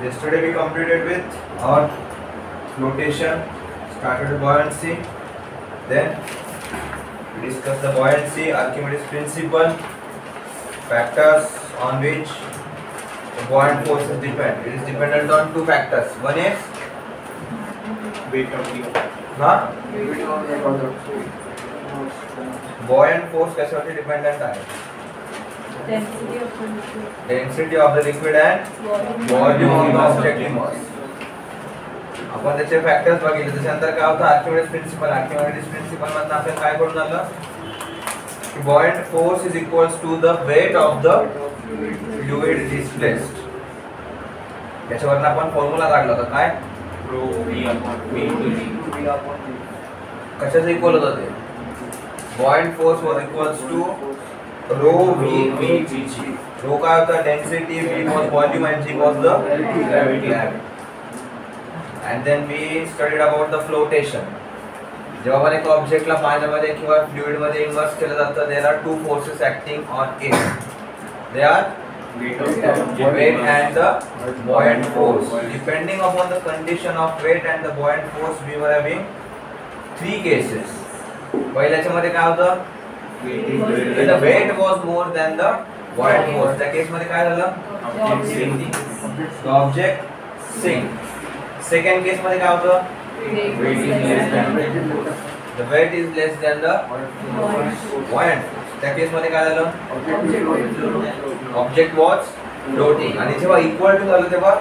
Yesterday we completed with our flotation, started with buoyancy, then we discussed the buoyancy, Archimedes principle, factors on which the buoyant forces depend. It is dependent on two factors. One is weight of the buoyant force कशावरती dependent आहे? Density of the liquid and volume of the object in mass. आपण त्याचे factors बघितले. त्याच्यानंतर काय होतं Archimedes principal. Archimedes principal मधनं आपल्याला काय कळून आलं की buoyant force is equals to the weight of the fluid displaced. त्याच्यावरनं आपण फॉर्म्युला काढला होता काय rho v upon v into g. कशाचं इक्वल होतं ते buoyant force was equals to rho v g. rho काय होता density, v was volume and g was the gravity. And then we studied about the flotation. जेव्हा आपण एक ऑब्जेक्टला पाण्यामध्ये किंवा फ्लुइड मध्ये इमर्स केलं जातं, there are two forces acting on it. They are weight and the buoyant force. Depending upon the condition of weight and the buoyant force, we were having three cases. पहिल्याच्यामध्ये काय होतं the weight was more than the buoyant force. त्या केस मध्ये काय झालं the object sink. Second केस मध्ये काय होतं the weight is less than the buoyant force. त्या केस मध्ये काय झालं object was floating. आणि जेव्हा इक्वल टू झालं तेव्हा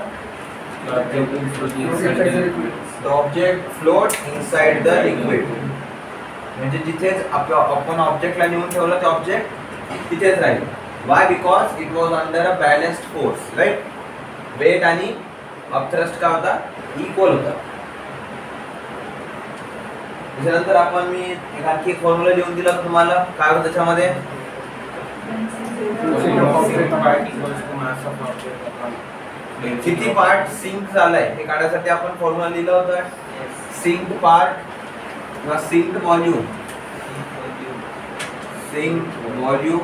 the object float inside the liquid. म्हणजे जिथेच आपण ऑब्जेक्टला नेऊन ठेवलं ते ऑब्जेक्ट तिथेच राहील. why? because it was under a balanced force, right? weight आणि अपथ्रस्ट काय होता इक्वल होता. त्याच्यानंतर आपण मी एक आणखी एक फॉर्म्युला लिहून दिला तुम्हाला. काय होतं त्याच्यामध्ये किती पार्ट सिंक झालाय हे काढण्यासाठी आपण फॉर्म्युला लिहिलं होतं सिंक पार्ट किंवा sink volume. Sink volume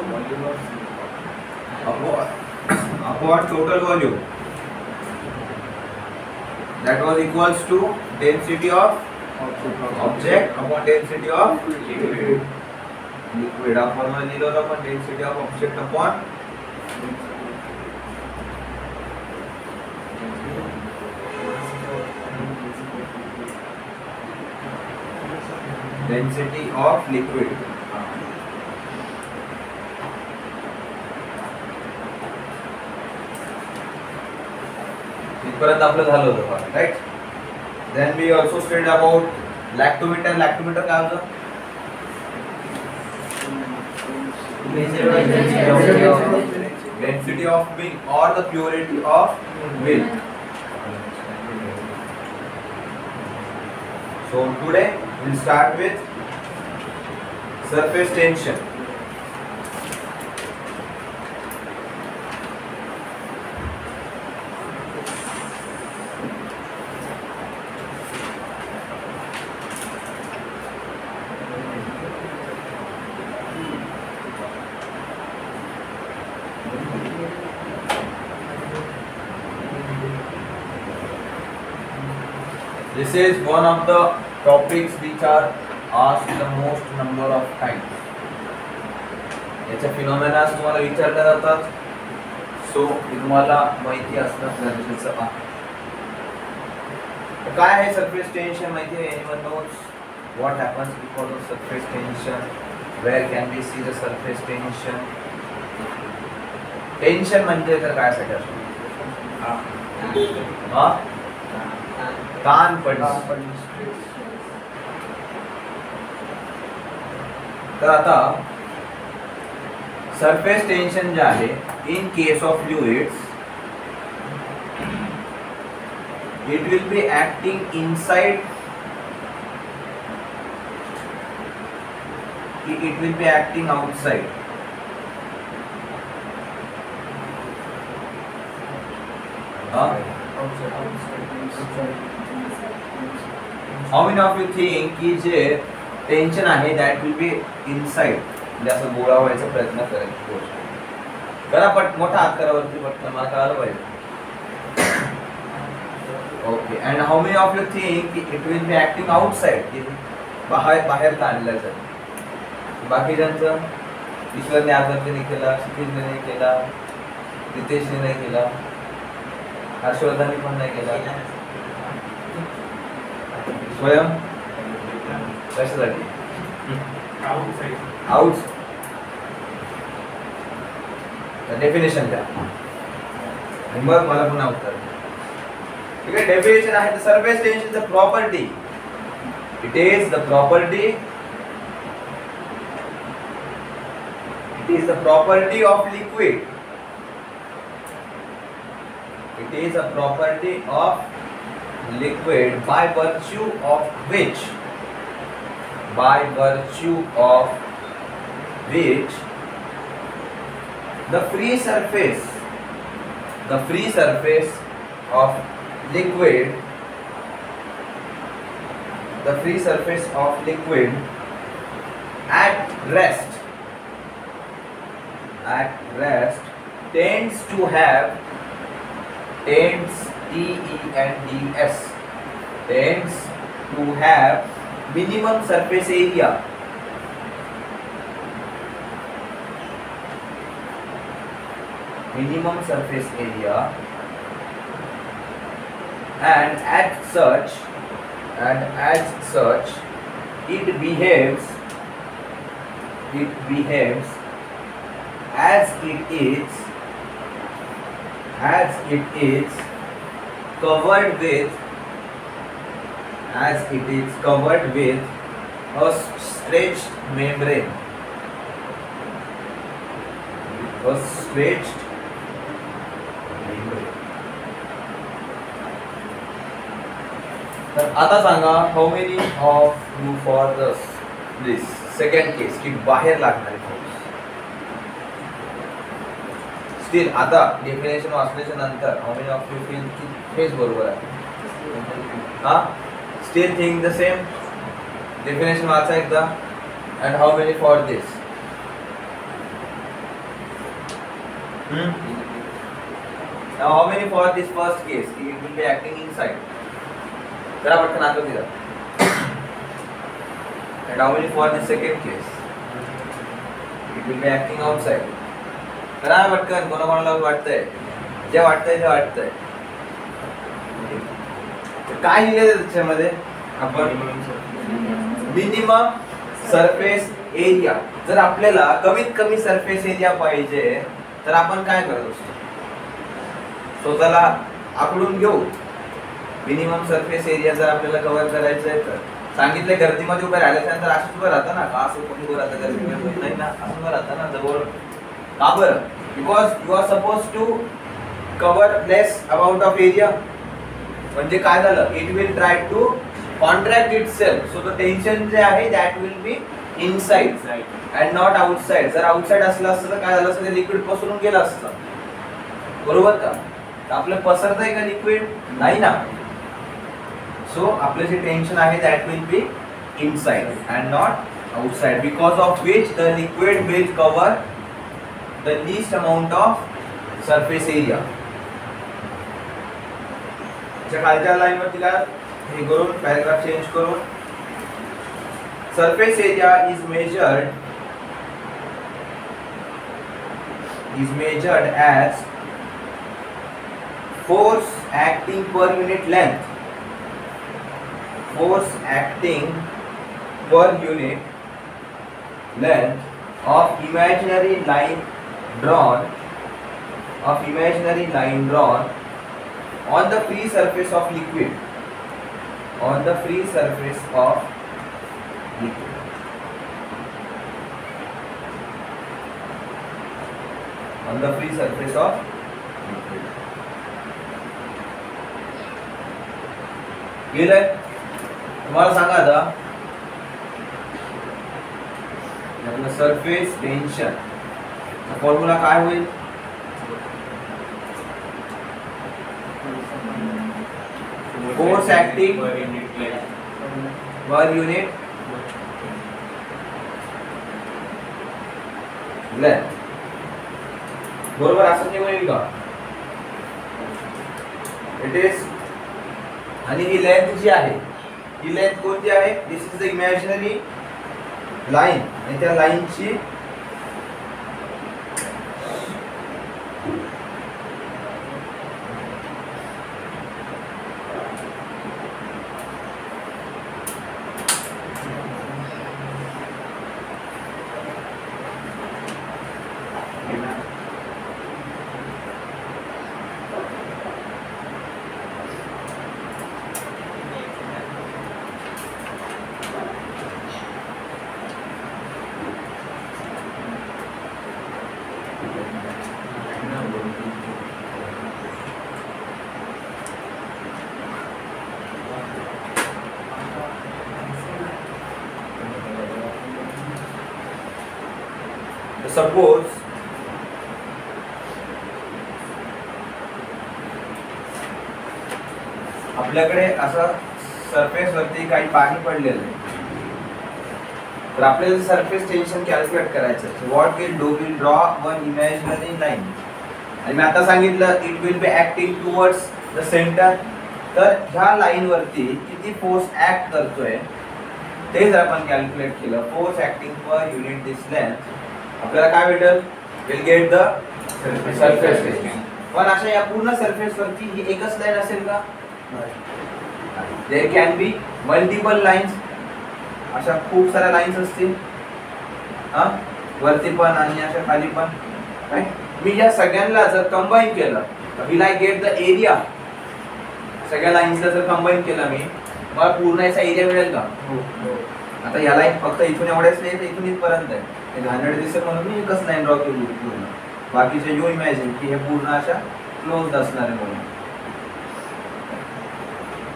upon total volume. That was equals to density of object upon density of liquid. Liquid formula लिहिलं होतं आपण density of object upon density of liquid. इथपर्यंत आपलं झालं होतं right. Then we also studied about lactometer. Lactometer काय होतं density of milk और the purity of milk. So today we will start with surface tension. This is one of the topics which are asked the most number of times. याचे phenomena तुम्हाला विचारले जातात. So तुम्हाला माहिती असणं गरजेचं आहे. काय आहे सरफेस टेन्शन माहिती आहे? anyone knows what happens because of surface tension? Where can we see the surface tension? Tension म्हणजे तर काय साठी असतो हा ताण पडणे. तर आता सरफेस टेन्शन जे आहे in case of fluids it will B acting inside it will B acting outside. How many of you think की जे टेन्शन आहे that will be inside म्हणजे असं गोळा व्हायचा प्रयत्न करायचा. करा पट मोठा हात करा वरती पटकन मला कळालं पाहिजे. Okay. And how many of you think it will be acting outside? बाहेर काढलं जातं. बाकीच्यांचं ईश्वरने आदरने केला, क्षितिजने नाही केला, रितेशने नाही केला, हर्षवर्धनने पण नाही केला. स्वयं कशासाठी? आउट. डेफिनेशन द्या आणि मग मला पुन्हा उत्तर. ठीक आहे. डेफिनेशन आहे the surface tension the property. It is the property. It is the property of liquid. It is a property of liquid by virtue of which the free surface of liquid at rest tends to have minimum surface area. And as such it behaves as it is covered with a stretched membrane. तर आता सांगा how many of you for this second case की बाहेर लागणारे force. Still आता definition वाचल्याच्या नंतर how many of you feel की हेच बरोबर आहे? हा, still think the same. Definition वाचा एकदा. and how many for this? Now how many for this first case? It will be acting inside. जरा पटकन आतो दिला. And how many for the second case? It will be acting outside. जरा पटकन कोणाकोणाला वाटतंय? जे वाटतंय. काय लिहिलं त्याच्यामध्ये? आपण मिनिमम सरफेस एरिया. जर आपल्याला कमीत कमी सरफेस एरिया पाहिजे तर आपण काय करत असतो? स्वतःला आकडून घेऊ. मिनिमम सरफेस एरिया जर आपल्याला कव्हर करायचं आहे तर सांगितलं गर्दीमध्ये उभे राहिल्यानंतर असंच उभं राहतं ना का? असं कोणी उभं राहतं गर्दीमध्ये? नाही ना, असं उभं राहतं ना जवळ. का बरं? Because you are suppose to cover less amount of area. म्हणजे काय झालं? It will try to contract itself. So the tension जे आहे that will be inside and not outside. जर आउटसाइड असलं असतं तर काय झालं असतं? ते लिक्विड पसरून गेलं असतं. बरोबर का? आपलं पसरतंय का लिक्विड? नाही ना. सो आपलं जे टेन्शन आहे that will be inside and not outside, because of which the liquid will cover the least amount of surface area. खालच्या लाईन वर तिला हे करून पॅराग्राफ चेंज करून surface area is measured as force acting per unit length. Force acting per unit length of imaginary line drawn on the free surface of liquid. On the free surface of liquid. On the free surface of liquid. गेलंय? तुम्हाला सांगा आता आपलं surface tension formula काय होईल? Force acting per unit length. बरोबर असं नाही होईल का? इट इज आणि ही लेंथ जी आहे, ही लेंथ कोणती आहे? दिस इज द इमॅजिनरी लाईन, आणि त्या लाईनची सपोज आपल्याकडे असं सरफेस वरती काही पाणी पडलेलं आहे, तर आपल्याला सरफेस टेन्शन कॅल्क्युलेट करायचं आहे. What will draw one imaginary line, आणि मी आता सांगितलं it will B acting towards the centre. तर ह्या लाईन वरती किती फोर्स ऍक्ट करतोय ते जर आपण कॅल्क्युलेट केलं, फोर्स ऍक्टिंग पर युनिट दिस लेंथ, आपल्याला काय भेटेल? Will get the surface tension. पण अशा या पूर्ण सरफेस वरती ही एकच लाईन असेल का? There can be multiple lines, अशा खूप साऱ्या लाईन्स असतील वरती पण आणि अशा खाली पण. मी या सगळ्यांना जर कंबाईन केलं will I get the area? सगळ्या लाईन्सला जर कंबाईन केलं मी, मला पूर्ण याचा एरिया मिळेल का? आता याला फक्त इथून एवढेच नाही तर इथून इथपर्यंत आहे, हे घाणेरडे दिसेल म्हणून मी एकच लाईन ड्रॉ केली पूर्ण. बाकीचे यू इमॅजिन की हे पूर्ण अशा क्लोज असणार आहे म्हणून.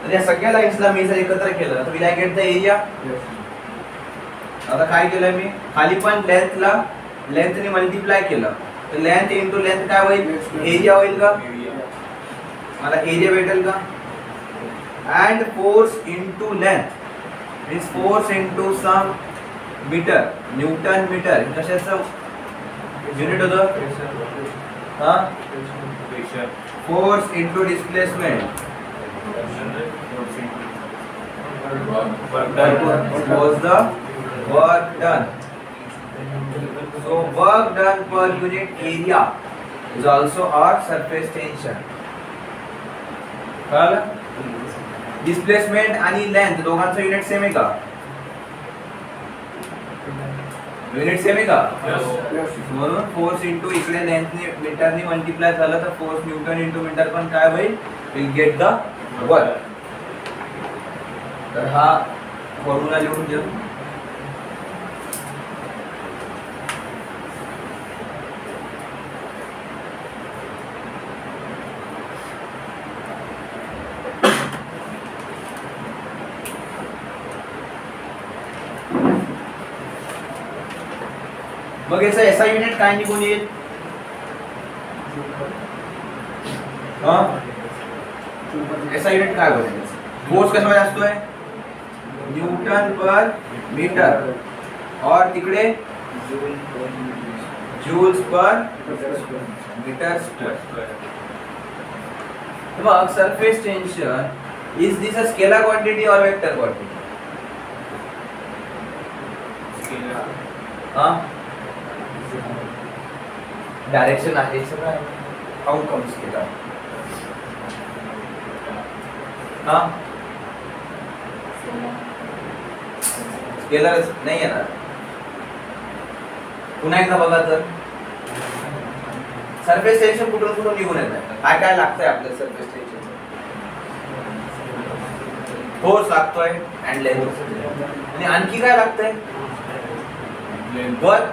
तर या सगळ्या लाईन्सला मी जर एकत्र केलं तर will I get the area? आता काय केलं मी, खाली पण लेंथने मल्टिप्लाय केलं, तर लेंथ इंटू लेंथ काय होईल? एरिया होईल का? मला एरिया भेटेल का? And force into length means force into some metre, newton metre. कशाचं युनिट होतं? Force into displacement was the work done. So work done per unit area is also our surface tension. कळलं? Displacement आणि length दोघांचं unit same आहे का? Unit same आहे का? म्हणून फोर्स इंटू इकडे लेंथने मीटरने मल्टिप्लाय झालं तर फोर्स न्यूटन इंटू मीटर पण काय होईल? Will get the work. तर हा फॉर्म्युला लिहून घेऊ. मग याचा एसआय युनिट काय निघून येईल? एसआय युनिट काय होईल? फोर्स कशामध्ये असतोय? न्यूटन पर मीटर, और तिकडे जूल्स पर मीटर स्क्वेअर. मग surface tension is this a scalar quantity और वेक्टर क्वांटिटी? डायरेक्शन आहे सगळं. How come scalar? स्केलर नाही येणार. पुन्हा एकदा बघा तर सरफेस टेन्शन कुठून कुठून निघून येत आहे, काय काय लागतंय आपल्या सरफेस टेन्शन? फोर्स लागतोय अँड लेंथ, आणि आणखी काय लागतंय? वर्क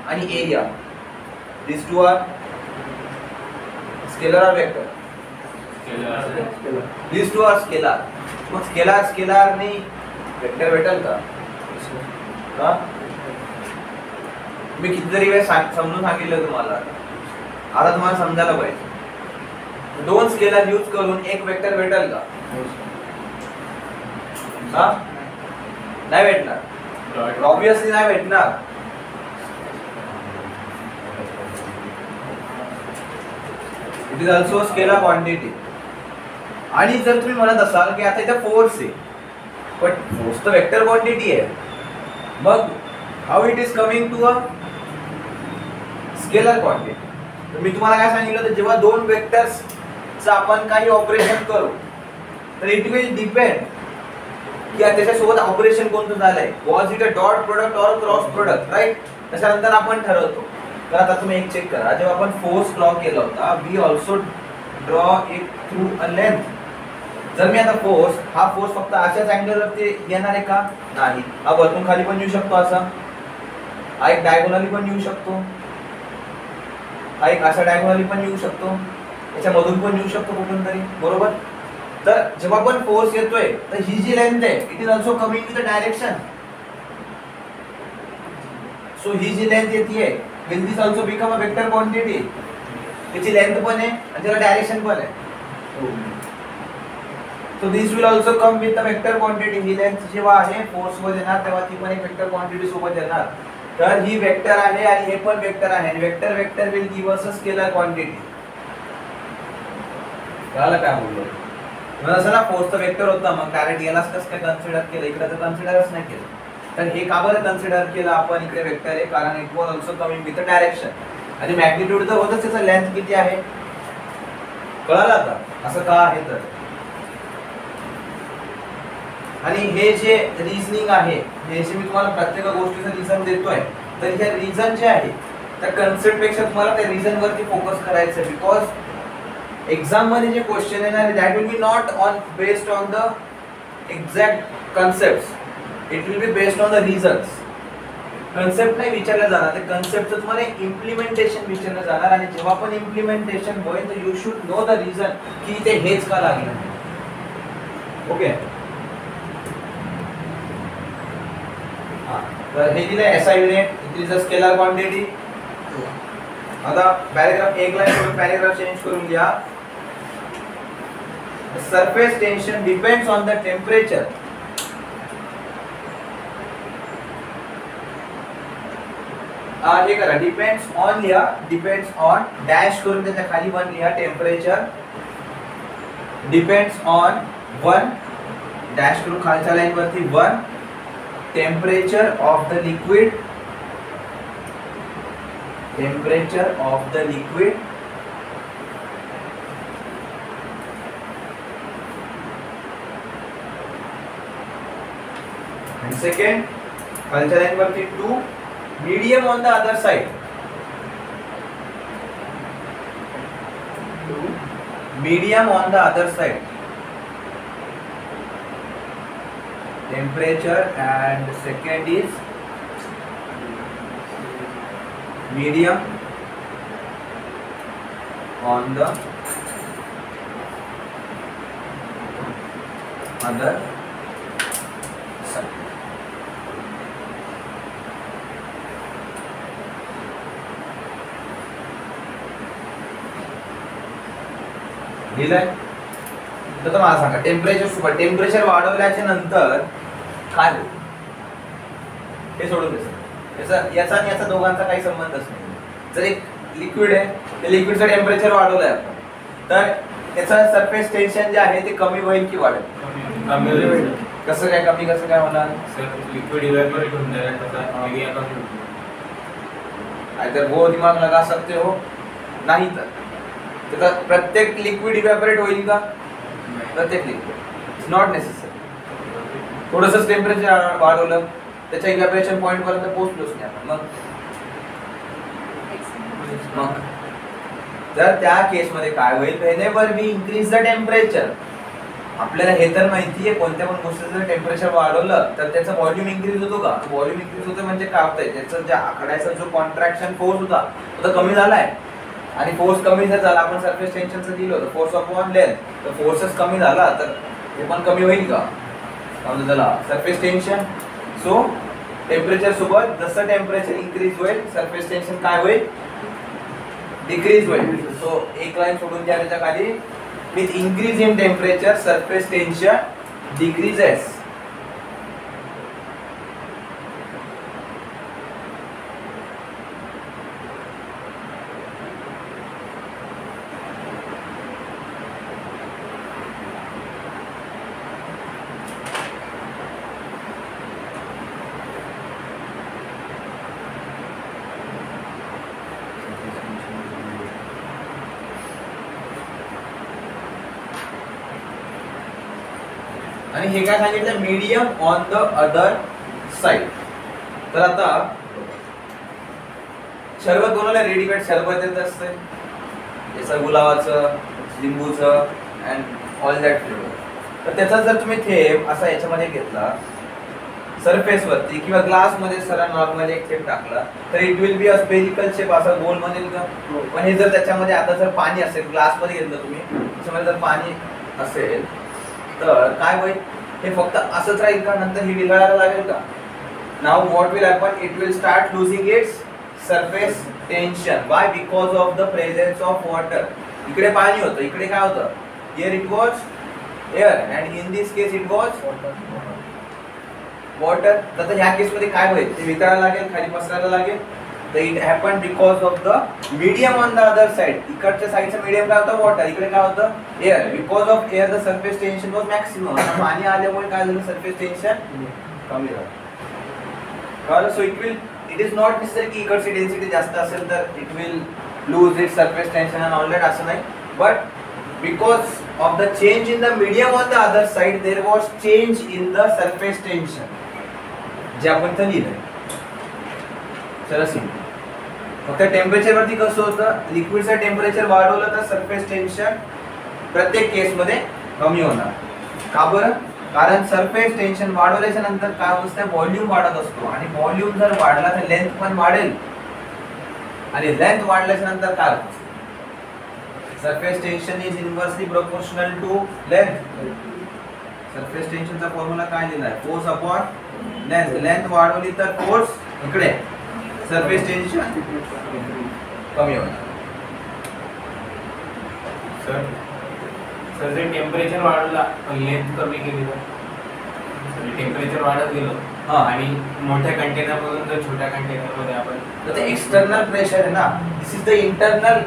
आणि area. This two are scalar और vector? This two are scalar. मग स्केलर नाही वेक्टर भेटेल का? मी कितीतरी वेळ समजून सांगितलं तुम्हाला, आता तुम्हाला समजायला पाहिजे. दोन स्केलर यूज करून एक वेक्टर भेटेल का? नाही भेटणार, ऑब्विसली नाही भेटणार. It is also scalar quantity. आणि जर तुम्ही म्हणत असाल की आता इथे फोर्स आहे, पण फोर्स तर वेक्टर क्वांटिटी आहे, मग how it is coming to a scalar quantity. तर मी तुम्हाला काय सांगितलं, तर जेव्हा दोन वेक्टर्स आपण काही ऑपरेशन करू तर इट विल डिपेंड की त्याच्यासोबत ऑपरेशन कोणतं झालंय, was it a dot product or cross product, right. त्याच्यानंतर आपण ठरवतो. तर आता तुम्ही एक चेक करा, जेव्हा आपण फोर्स ड्रॉ केला होता, we also draw it through a length. जर मी आता हा फोर्स फक्त अशाच अँगल वरती येणार आहे का, नाही. हा वरतून खाली पण येऊ शकतो, असा हा एक डायगोनली पण येऊ शकतो, हा एक असा डायगोनली पण येऊ शकतो, याच्यामधून पण येऊ शकतो कुठून तरी, बरोबर. तर जेव्हा पण फोर्स येतोय तर ही जी लेंथ आहे it is also coming with the direction. So ही जी लेंथ येते will this also become a vector quantity. त्याची लेंथ पण आहे आणि त्याला डायरेक्शन पण आहे. So this will also come with the vector quantity. ही लेंथ जेव्हा आहे फोर्स वर येणार तेव्हा ती पण एक वेक्टर क्वांटिटी सोबत येणार. तर ही वेक्टर आहे आणि हे पण वेक्टर आहे, आणि vector vector will give us a scalar quantity. कळलं काय बोललो. मग असं ना फोर्सचं वेक्टर होता, मग डायरेक्ट यालाच कसं काय कन्सिडर केलं, इकडे तर कन्सिडरच नाही केलं. तर हे का बरं कन्सिडर केलं आपण, इकडे वेक्टर आहे कारण it was also coming with direction. आणि मॅग्निट्यूड तर होतच, त्याचं लेंथ किती आहे कळालं आता असं का आहे तर. आणि हे जे रिझनिंग आहे, हे जे मी तुम्हाला प्रत्येक गोष्टीचं रिझन देतोय, तर हे रिझन जे आहे त्या कन्सेप्ट पेक्षा तुम्हाला त्या रिझन वरती फोकस करायचं आहे. बिकॉज एग्जाम मध्ये जे क्वेश्चन येणार आहे that will B not on based on the exact concepts, it will be based on the reasons. Concept नाही विचारलं जाणार, ते कन्सेप्टचं तुम्हाला इम्प्लिमेंटेशन विचारलं जाणार. आणि जेव्हा पण इम्प्लिमेंटेशन होईल तर you should know the reason की ते हेच का लागलं. ओके. तर हे दिले SI unit, it is a scalar quantity. आता पॅराग्राफ एक लाइन सोडून पॅराग्राफ चेंज करून घ्या. Surface tension depends on the temperature हे करा, डिपेंड्स ऑन लिहा, डिपेंड्स ऑन डॅश करून त्याच्या खाली 1 लिहा. टेम्परेचर डिपेंड्स ऑन 1 डॅश करून खालच्या लाईन वरती 1 temperature of the liquid, temperature of the liquid and second खालच्या लाईन वरती 2 medium on the other side, 2 medium on the other side, temperature, and second is medium on the other side. लिहिलंय. तर मला सांगा temperature वाढवल्याच्या नंतर काय होईल हे सोडून द्यायचं. याचा आणि याचा दोघांचा काही संबंधच नाही. जर एक लिक्विड आहे, ते लिक्विडचं टेम्परेचर वाढवलंय आपण, तर त्याचं सरफेस टेन्शन जे आहे ते कमी होईल की वाढेल? कमी होईल. कसं काय कमी, कसं काय होणार? लिक्विड इव्हॅपोरेट होऊन जाईल, त्याचा एरिया कमी होईल. आयदर वो दिमाग लगा सकते हो, नाही तर त्याचा प्रत्येक लिक्विड इव्हॅपोरेट होईल का? प्रत्येक लिक्विड इट्स नॉट नेसेसरी. थोडंसं टेम्परेचर वाढवलं, त्याच्या इव्हॅपोरेशन पॉइंट पर्यंत पोहोचलोच नाही आपण. मग जर त्या केस मध्ये काय होईल, whenever we increase the temperature, आपल्याला हे तर माहिती आहे कोणत्या पण गोष्टीचं जर टेम्परेचर वाढवलं तर त्याचा व्हॉल्यूम इन्क्रीज होतो का? व्हॉल्यूम इन्क्रीज होतं म्हणजे काय होतंय, त्याचा ज्या आकड्याचा जो कॉन्ट्रॅक्शन फोर्स होता तो कमी झालाय. आणि फोर्स कमी जर झाला, आपण सरफेस टेन्शनचं दिलं होतं फोर्स अपॉन लेंथ, तर फोर्सच कमी झाला तर हे पण कमी होईल का? झाला सरफेस टेन्शन. सो टेम्परेचर सोबत जसं टेम्परेचर इन्क्रीज होईल सरफेस टेन्शन काय होईल? डिक्रीज होईल. सो एक लाईन सोडून द्या त्याच्या खाली, with increase in temperature surface tension decreases. आणि हे काय सांगितलं, medium on the other side. तर आता शरबत बनवायला रेडीमेड शरबत येत असते, जसं गुलाबाचं, लिंबूचं अँड ऑल दॅट फ्लेवर. तर त्याचा जर तुम्ही थेंब असा याच्यामध्ये घेतला सरफेस वरती किंवा ग्लास मध्ये सरळ नॉर्मली एक थेंब टाकला तर it will be a spherical shape, असा गोल बनेल का. पण हे जर त्याच्यामध्ये आता जर पाणी असेल, ग्लास मध्ये घेतलं तुम्ही, त्याच्यामध्ये जर पाणी असेल तर काय होईल, हे फक्त असंच राहील का, नंतर हे विरघळायला लागेल का. Now what will happen, it will start losing its surface tension. Why, because of the presence of water. इकडे पाणी होतं, इकडे काय होतं, here it was air and in this case it was water. तर ह्या केस मध्ये काय होईल, ते वितळायला लागेल, खाली पसरायला लागेल. तर it happen because of the medium on the other side. इकडच्या साइडचं मीडियम काय होतं, वॉटर, इकडे काय होतं, air. Because of air the surface tension was maximum. पाणी आल्यामुळे काय झालं, सरफेस टेन्शन कमी झालं. So it is not necessary की इकडची डेन्सिटी जास्त असेल तर it will lose it surface tension and all that, असं नाही. But because of the change in the medium on the other side there was change in the surface tension, जे आपण इथं लिहिलंय. चला सी, फक्त टेम्परेचर वरती कसं होतं, लिक्विडचं टेम्परेचर वाढवलं तर सरफेस टेन्शन प्रत्येक केस मध्ये कमी होणार. का बरं, कारण सरफेस टेन्शन वाढवल्याच्या नंतर काय होतं, व्हॉल्यूम वाढत असतो आणि व्हॉल्यूम जर वाढला तर लेंथ पण वाढेल आणि लेंथ वाढल्याच्या नंतर काय होतं, surface tension is inversely proportional to length. surface tension चा फॉर्म्युला काय लिहिला आहे, फोर्स अपॉन लेंथ. लेंथ वाढवली तर फोर्स इकडे, सरफेस टेन्शन कमी होणार. सर जर टेम्परेचर वाढला पण लेंथ कमी केली तर टेम्परेचर वाढत गेलं आणि मोठ्या कंटेनर मधून जर छोट्या कंटेनर मध्ये आपण, तर ते एक्सटर्नल प्रेशर आहे ना, दिस इज द इंटरनल,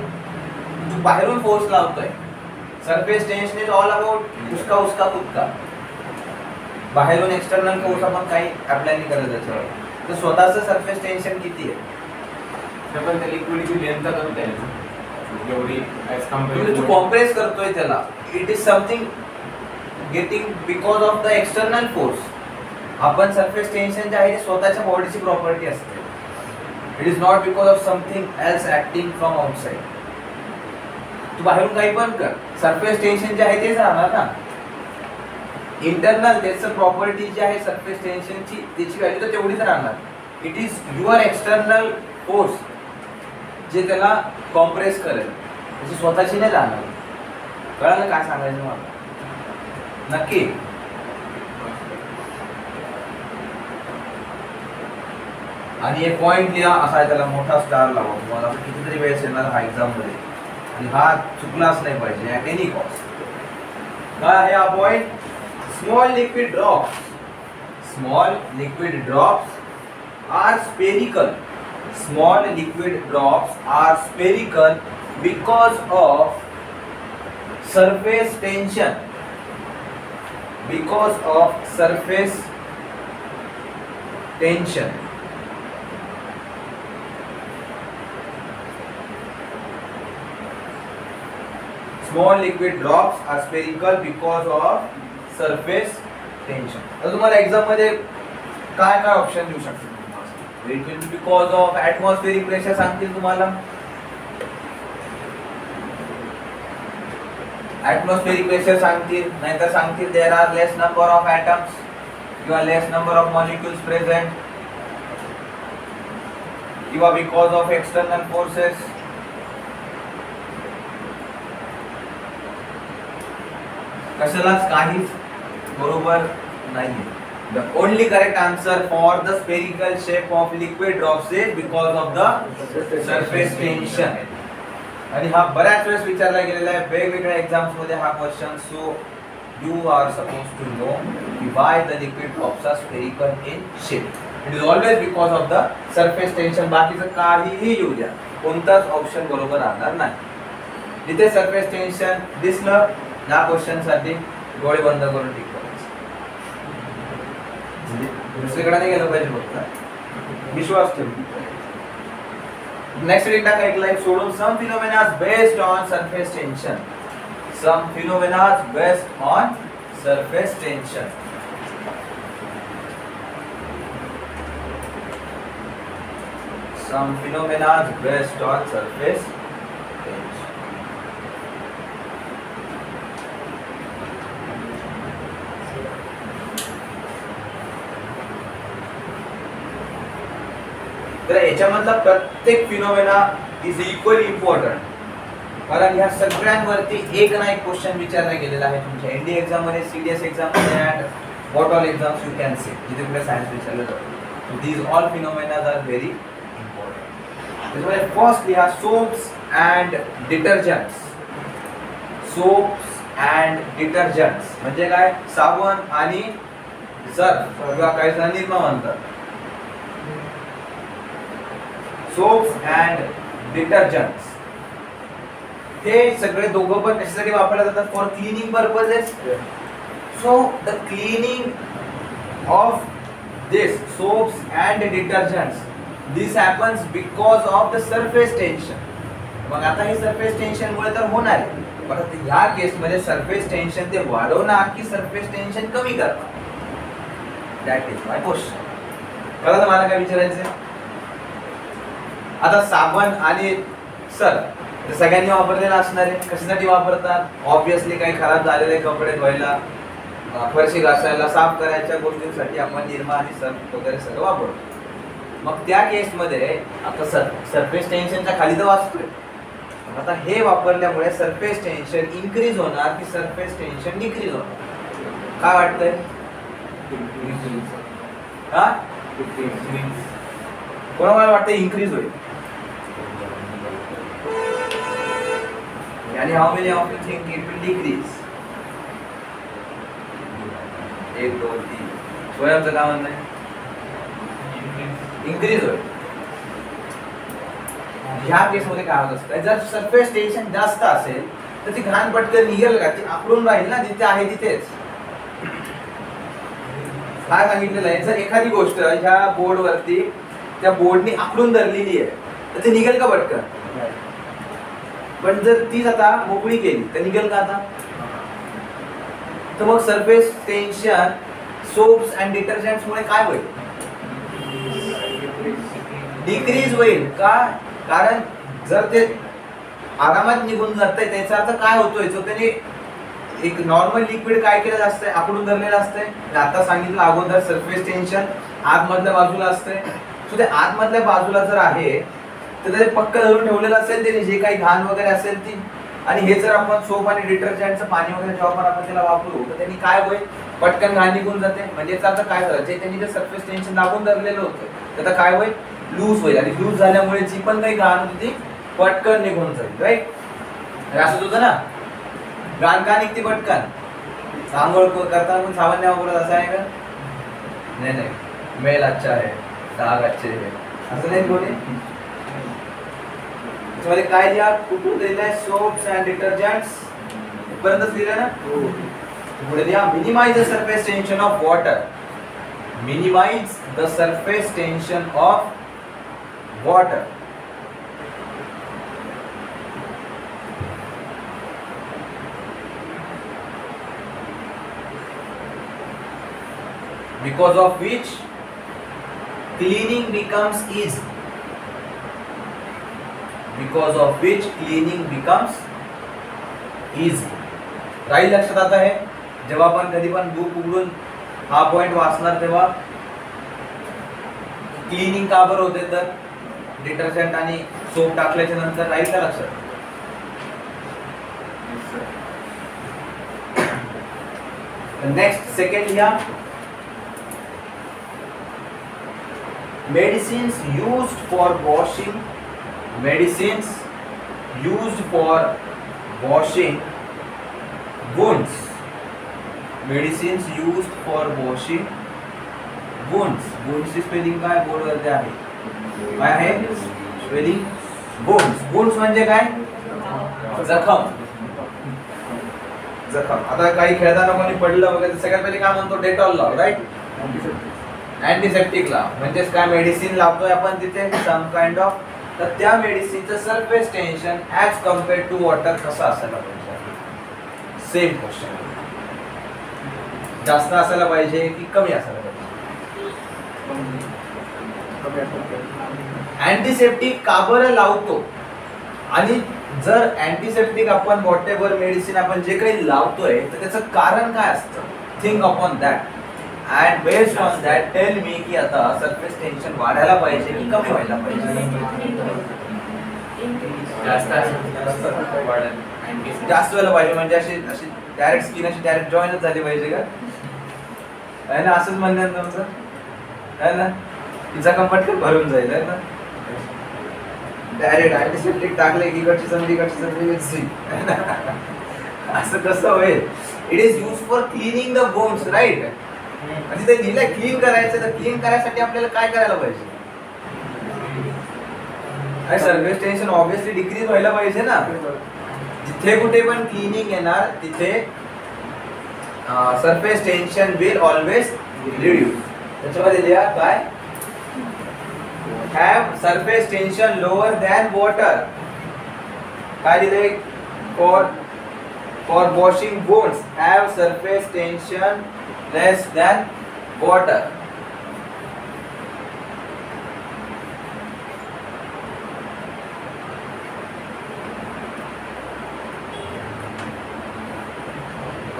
जो बाहेरून फोर्स लावतोय. Surface tension is all about उसका खुद का. बाहेरून एक्सटर्नल फोर्स आपण काही अप्लाय नाही करत त्याच्यावर. तर स्वतःचं सरफेस टेन्शन किती आहे, पण त्या लिक्विडची लेंथ कमी आहे एवढी ॲज कम्पेअर तू कॉम्प्रेस करतोय त्याला. It is something getting because of the external force. आपण सरफेस टेन्शन जे आहे ते स्वतःच्या बॉडीची प्रॉपर्टी असते. It is not because of something else acting from outside. तू बाहेरून काही पण कर, सरफेस टेन्शन जे आहे तेच राहणार ना. इंटरनल त्याचं प्रॉपर्टी जी आहे सरफेस टेन्शनची, त्याची व्हॅल्यू तर तेवढीच राहणार. It is your external force जे त्याला कॉम्प्रेस करेल, त्याची स्वतःची नाही राहणार. कळालं काय सांगायचं मला नक्की. आणि एक पॉइंट लिहा असा आहे, त्याला मोठा स्टार लावा. तुम्हाला कितीतरी वेळेस येणार हा एक्झाम मध्ये आणि हा चुकलाच नाही पाहिजे ॲट एनी कॉस्ट. काय आहे हा point, small liquid drops. Small liquid drops are spherical. Small liquid drops are spherical because of surface tension. Because of surface tension. Small liquid drops are spherical because of surface tension. तर तुम्हाला exam मध्ये काय काय option देऊ शकतो, it will be because of atmospheric pressure सांगतील तुम्हाला. Atmospheric pressure सांगतील, नाहीतर सांगतील there are less number of atoms किंवा less number of molecules present किंवा बिकॉज ऑफ एक्सटर्नल फोर्सेस. कशालाच काहीच बरोबर नाही. The only correct answer for the spherical shape of liquid drops is because of the surface tension. आणि हा बऱ्याच वेळेस विचारला गेलेला आहे वेगवेगळ्या एक्झाम्स मध्ये हा question. So you are suppose to know की why the liquid drops are spherical in shape. It is always because of the surface tension. बाकीचं काहीही येऊ द्या, कोणताच ऑप्शन बरोबर राहणार नाही. जिथे सरफेस टेन्शन दिसलं या क्वेश्चन साठी डोळे बंद करून टिक करायचं, दुसरीकडे नाही गेलं पाहिजे, फक्त विश्वास ठेव. नेक्स्ट डेटा का एक लाईन सोडून some phenomenas based on surface tension. Some phenomenas based on surface tension. some phenomena based on surface tension. तर याच्यामधला प्रत्येक फिनोमेना इज इक्वली इम्पॉर्टंट, कारण ह्या सगळ्यांवरती एक ना एक क्वेश्चन विचारला गेलेला आहे तुमच्या एनडी एक्झाम मध्ये, सीडीएस एक्झाम मध्ये and what all exams you can see, जिथे कुठे सायन्स विचारलं जातं. These all phenomenas are very important. त्याच्यामध्ये फर्स्ट लिहा soaps and detergents. Soaps and detergents म्हणजे काय? साबण आणि सर्फ किंवा काही जण निरमा म्हणतात. सोप्स अँड डिटर्जंट्स हे सगळे दोघं पण कशासाठी वापरले जातात? For cleaning purposes. So the cleaning of this soaps and detergents this happens because of the surface tension. मग आता हे सरफेस टेन्शन मुळे तर होणार आहे, परंतु ह्या केस मध्ये सरफेस टेन्शन ते वाढवणार की सरफेस टेन्शन कमी करणार? That is my question. कळलं मला काय विचारायचं आहे? आता साबण आणि सर्फ सगळ्यांनी वापरलेला असणार आहे. कशासाठी वापरतात? ऑब्विसली काही खराब झालेले कपडे धुवायला, फरशी घासायला, साफ करायच्या गोष्टींसाठी आपण निरमा आणि सर्फ वगैरे सगळं वापरतो. मग त्या केसमध्ये आता सरफेस टेन्शनच्या खाली तर वाचतोय. आता हे वापरल्यामुळे सरफेस टेन्शन इन्क्रीज होणार की सरफेस टेन्शन डिक्रीज होणार? काय वाटतंय? हा, कोणाला वाटतं इन्क्रीज होईल? आणि how many of you think it will decrease? 1 2 3 स्वयंचं काय म्हणणं आहे? इन्क्रीज होईल. ह्या केसमध्ये काय होत असतं, जर सरफेस टेन्शन जास्त असेल तर ती घाण पटकन निघेल का? ती आकडून राहील ना, जिथे आहे तिथेच. काय सांगितलेलं आहे, जर एखादी गोष्ट ह्या बोर्डवरती त्या बोर्डनी आकडून धरलेली आहे तर ती निघेल का पटकन? पण जर तीच आता मोकळी केली तर निघेल का आता? तर मग surface tension soaps and detergents मुळे काय होईल? डिक्रीज होईल का? कारण जर ते आरामात निघून जातंय त्याचा अर्थ काय होतोय? जो त्याने एक नॉर्मल लिक्विड काय केलेलं असतंय? आकडून धरलेलं असतंय. आता सांगितलं अगोदर सरफेस टेन्शन आतमधल्या बाजूला असतंय. सो ते आतमधल्या बाजूला जर आहे तर ते पक्क धरून ठेवलेलं असेल त्याने जे काही घाण वगैरे असेल ती. आणि हे जर आपण सोप आणि डिटर्जंटचं पाणी वगैरे जेव्हा आपण त्याला वापरू तर त्यांनी काय होईल? पटकन घाण निघून जाते. म्हणजे आता काय झालं, जे त्यांनी जे सरफेस टेन्शन लागून धरलेलं होतं तर काय होईल? लूज होईल. आणि लूज झाल्यामुळे जी पण काही घाण होती ती पटकन निघून जाईल. राईट? असं होतं ना, घाण का निघते पटकन? आंघोळ करताना पण साबण नाही वापरत असं आहे का? नाही, मेल अच्छा आहे, डाग अच्छे आहे असं नाही बोले. त्याच्यामध्ये काय लिहा? कुठून दिलेलं आहे? सोप्स अँड डिटर्जंट्स पर्यंतच लिहिलं ना. पुढे लिहा minimise the surface tension of water. Minimise the surface tension of water. Because of which cleaning becomes easy. Because of which cleaning becomes easy. राहील लक्षात आता है जेव्हा आपण कधी पण बुक उघडून हा पॉइंट वाचणार तेव्हा क्लीनिंग का बरं होते तर डिटर्जंट आणि सोप टाकल्याच्या नंतर राहील का लक्षात? नेक्स्ट सेकंड लिहा medicines used for washing wounds. Medicines used for washing wounds. Wounds ची स्पेलिंग काय बोर्ड वरती आहे? काय आहे स्पेलिंग? wounds. wounds म्हणजे काय? जखम. आता काही खेळताना कोणी पडलं वगैरे सगळ्यात पहिले काय म्हणतो? डेटॉल लाव. राईट? अँटीसेप्टिक लाव. म्हणजेच काय मेडिसिन लावतोय आपण तिथे सम काइंड ऑफ. तर त्या मेडिसिनचं surface tension as compare to water कसं असायला पाहिजे? Same question. जास्त असायला पाहिजे की कमी असायला पाहिजे? अँटीसेप्टिक का बरं लावतो, आणि जर अँटीसेप्टिक आपण व्हॉटेवर मेडिसिन आपण जे काही लावतोय तर त्याचं कारण काय असतं, think upon that and based on that tell me की आता सरफेस टेन्शन वाढायला पाहिजे की कमी व्हायला पाहिजे. जास्त व्हायला पाहिजे म्हणजे अशी अशी डायरेक्ट स्किन अशी डायरेक्ट जॉईनच झाली पाहिजे का, आहे ना, असंच म्हणणं आहे तुमचं, आहे ना, तिचा कंफर्ट भरून जाईल, आहे ना, डायरेक्ट अँटीसेप्टिक टाकले की इकडची संधी असं कसं होईल. It is use for cleaning the bones, right. आणि ते लिहिलंय क्लीन करायचं, तर क्लीन करायसाठी आपल्याला काय करायला पाहिजे, सरफेस टेन्शन ऑब्विसली डिक्रीज व्हायला पाहिजे ना. जिथे कुठे पण क्लिनिंग येणार तिथे surface tension will always reduce. त्याच्यामध्ये लिहा काय, have surface tension lower than water. काय दिले, for washing bones have surface tension less than water.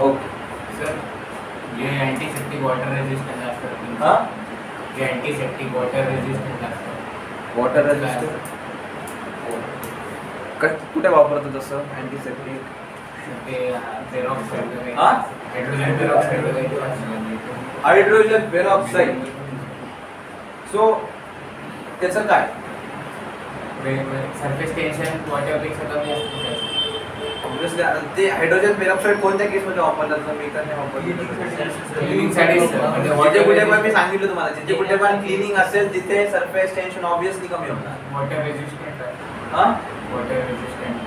Okay sir, ये एंटीसेप्टिक वाटर रेजिस्टेंट असतात. हां, ये एंटीसेप्टिक वाटर रेजिस्टेंट असतात. वॉटर रेजिस्टंट कुठे वापरतो तसं अँटीसेप्टिक, ते पेरॉक्साइड वगैरे, हां, हायड्रोजन पेरॉक्साइड वगैरे, हायड्रोजन पेरॉक्साइड. सो त्याचं काय, सरफेस टेन्शन वाटरपेक्षा कमी असते. ऑब्विसली ते हायड्रोजन पेरॉक्साइड कोणत्या केसमध्ये वापरतात, मी तर नाही वापरतो. क्लिनिंगसाठी जिथे कुठे पण मी सांगितलं तुम्हाला, जिथे कुठे पण क्लिनिंग असेल तिथे सरफेस टेन्शन ऑब्विसली कमी होणार. वॉटर रेजिस्टंट आहे. हां, वॉटर रेजिस्टंट.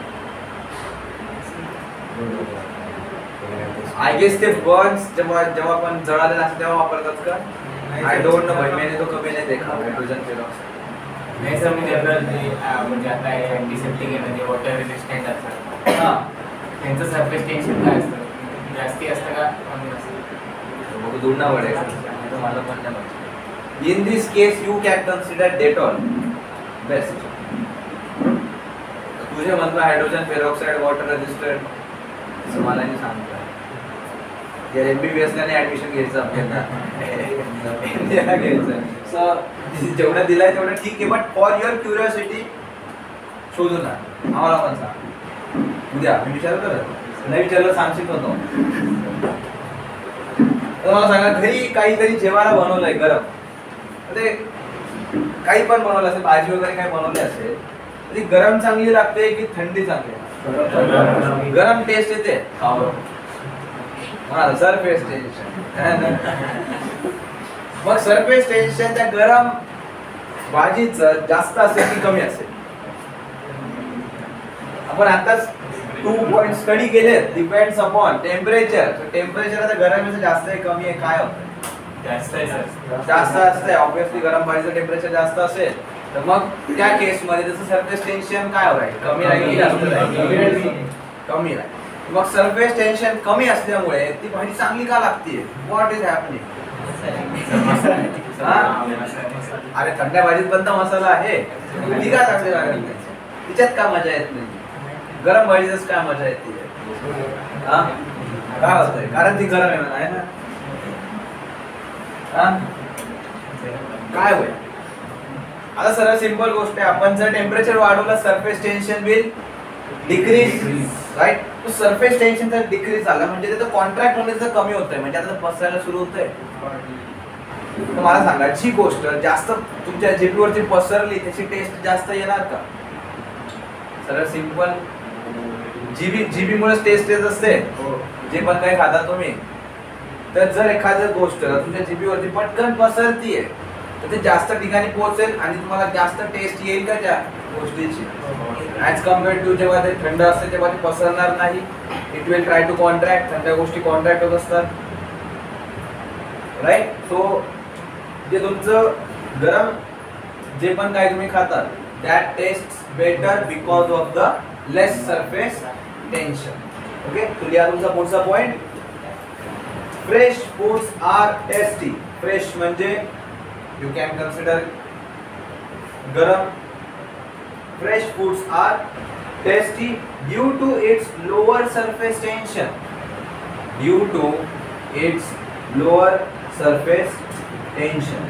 आय गेस ते बर्न्स जेव्हा जेव्हा पण जळालेलं असतं तेव्हा वापरतात का, आय डोंट नो भाई, मैंने तो कभी नहीं देखा हायड्रोजन पेरॉक्साइड. नाही सर, मी जनरल म्हणजे आता अँटीसेप्टिक आहे म्हणजे वॉटर रेजिस्टंट असतात. हां, त्यांचं सरफेस टेन्शन काय असतं, जास्ती असतं का कमी असतं? बघू दुना पडेल, मला पण नाही माहिती. In this case you can consider Dettol best. तुझे म्हणतो हायड्रोजन पेरॉक्साइड वॉटर रेजिस्टंट, असं मला नाही सांगतो. जर MBBS ला नाही ऍडमिशन घ्यायचं आपल्याला, MBA घ्यायचं. सो जेवढं दिलंय तेवढं ठीक आहे, बट फॉर युअर क्युरिओसिटी शोधू ना, आम्हाला पण सांग. उद्या मी विचारलं तर नाही, विचारलं सांगशील होतो. तर मला सांगा, घरी काहीतरी जेवायला बनवलंय गरम, ते काही पण बनवलं असेल, भाजी वगैरे काही बनवली असेल, ती गरम चांगली लागते की थंडी चांगली? गरम टेस्ट येते. सरफेस टेन्शन, मग सरफेस टेन्शन त्या गरम भाजीचं जास्त असेल की कमी असेल? आपण आताच 2 पॉइंट स्टडी केले, डिपेंड्स अपॉन टेम्परेचर. टेम्परेचर आता गरम जास्त आहे कमी आहे, काय होतं? जास्त आहे सर, जास्त असते. ऑब्विसली गरम भाजीचं टेम्परेचर जास्त असेल तर मग त्या केस मध्ये त्याचं सरफेस टेन्शन काय होईल, कमी राहील की जास्त राहील? कमी राहील. मग सरफेस टेन्शन कमी असल्यामुळे ती भाजी चांगली का लागते? What is happening? अरे थंड्या भाजीत पण तर मसाला आहे, ती का चांगली लागत नाही? तिच्यात का मजा येत नाही? गरम भाजीतच काय मजा येते? हा, काय होतंय? कारण ती गरम आहे म्हणा, आहे ना. काय होईल आता? सरळ सिंपल गोष्ट आहे, आपण जर टेम्परेचर वाढवलं surface tension will decrease, right. तो सरफेस टेन्शन जर डिक्रीज झाला म्हणजे त्याचं कॉन्ट्रॅक्ट होण्याचं कमी होतंय, म्हणजे आता पसरायला सुरू होतंय. तर मला सांगा, जी गोष्ट जास्त तुमच्या जीपीवरती पसरली त्याची टेस्ट जास्त येणार का? सरळ सिंपल, जीबी मुळे टेस्ट येत असते, जे पण काही खाता तुम्ही. तर जर एखादी गोष्ट तुमच्या जीबीवरती पटकन पसरतीये तर ते जास्त ठिकाणी पोहोचेल आणि तुम्हाला जास्त टेस्ट येईल का त्या गोष्टीची, ऍज कम्पेअर्ड टू जेव्हा ते थंड असते तेव्हा ते पसरणार नाही. It will try to contract, थंड गोष्टी कॉन्ट्रॅक्ट होत असतात, राईट. सो जे तुमचं गरम जे पण काही तुम्ही खातात that taste better because of the less surface tension. Okay, तो लिहा तुमचा पुढचा point. Fresh foods are tasty. Fresh म्हणजे you can consider garam. Fresh foods are tasty due to its lower surface tension. Due to its lower surface tension.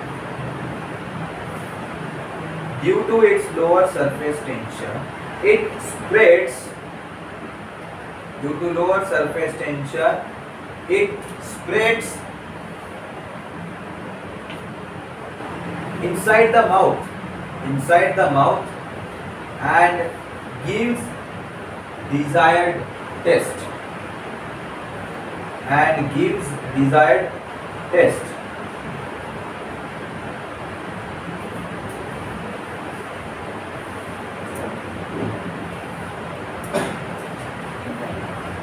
Due to its lower surface tension, it spreads. Due to lower surface tension, it spreads inside the mouth, and gives desired taste.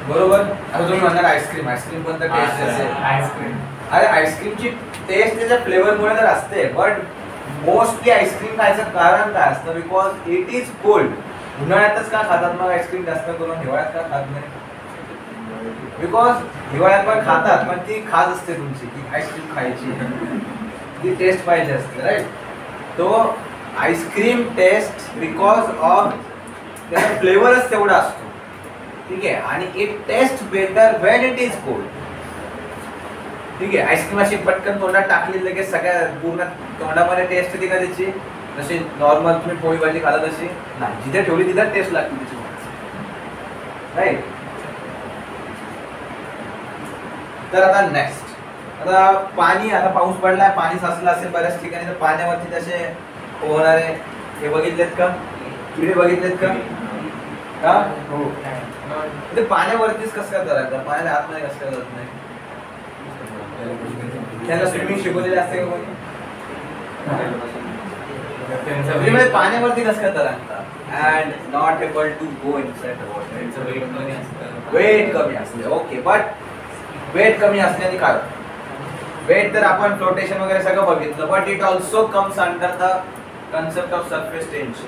बरोबर. आता तुम्ही म्हणणार ice cream पण तर taste असेल. Ice cream, अरे आईस्क्रीमची taste त्याच्या फ्लेवरमुळे तर असते, बट मोस्टली आईस्क्रीम खायचं कारण काय असतं? Because it is cold. उन्हाळ्यातच का खातात मग आईस्क्रीम जास्त करून? हिवाळ्यात का खात नाही? बिकॉज हिवाळ्यात पण खातात, पण ती खास असते तुमची की आईस्क्रीम खायची, ती टेस्ट पाहिजे असते, राईट? तो आईस्क्रीम टेस्ट बिकॉज ऑफ त्याचा फ्लेवरच तेवढा असतो, ठीक आहे. आणि it taste better when it is cold, ठीक आहे. आईस्क्रीम अशी पटकन तोंडात टाकली लगेच सगळ्या पूर्ण तोंडामध्ये टेस्ट येते का त्याची? जशी नॉर्मल तुम्ही पोळी भाजी खाता तशी नाही. जिथे ठेवली तिथे टेस्ट लागते त्याची, राईट? तर आता नेक्स्ट, आता पाणी, आता पाऊस पडलाय, पाणी साचलं असेल बऱ्याच ठिकाणी, तर पाण्यावरती तसे होणारे हे बघितलेत का? किडे बघितलेत का? हा, हो. ते पाण्यावरतीच कसं काय करायचं? पाण्याला आतमध्ये कसं काय जात नाही? त्यांना स्विमिंग शिकवलेले असते का कोणी? म्हणजे पाण्यावरती कसं काय तरंगतात? And not able to go inside the water. Weight कमी असते, ओके. बट वेट कमी असण्याने काय? वेट तर आपण फ्लोटेशन वगैरे सगळं बघितलं, but it also comes under the concept of surface tension.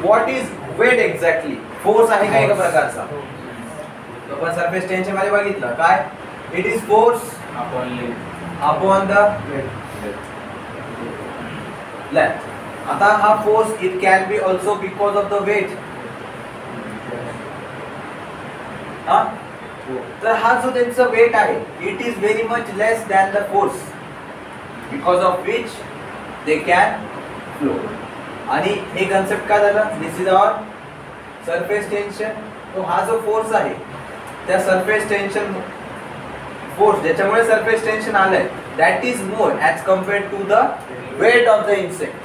What is weight exactly? Force आहे का एका प्रकारचा? आपण सरफेस टेन्शन मध्ये बघितलं काय? It is force upon the length. आता हा force it can be also because of the weight. हा, तर हा जो त्यांचा वेट आहे, it is very much less than the force because of which they can flow. आणि हे कन्सेप्ट काय झालं? This is our surface tension. तो हा जो फोर्स आहे, त्या सरफेस टेन्शन फोर्स ज्याच्यामुळे सरफेस टेन्शन आलंय, that is more as compared to the weight of the insect.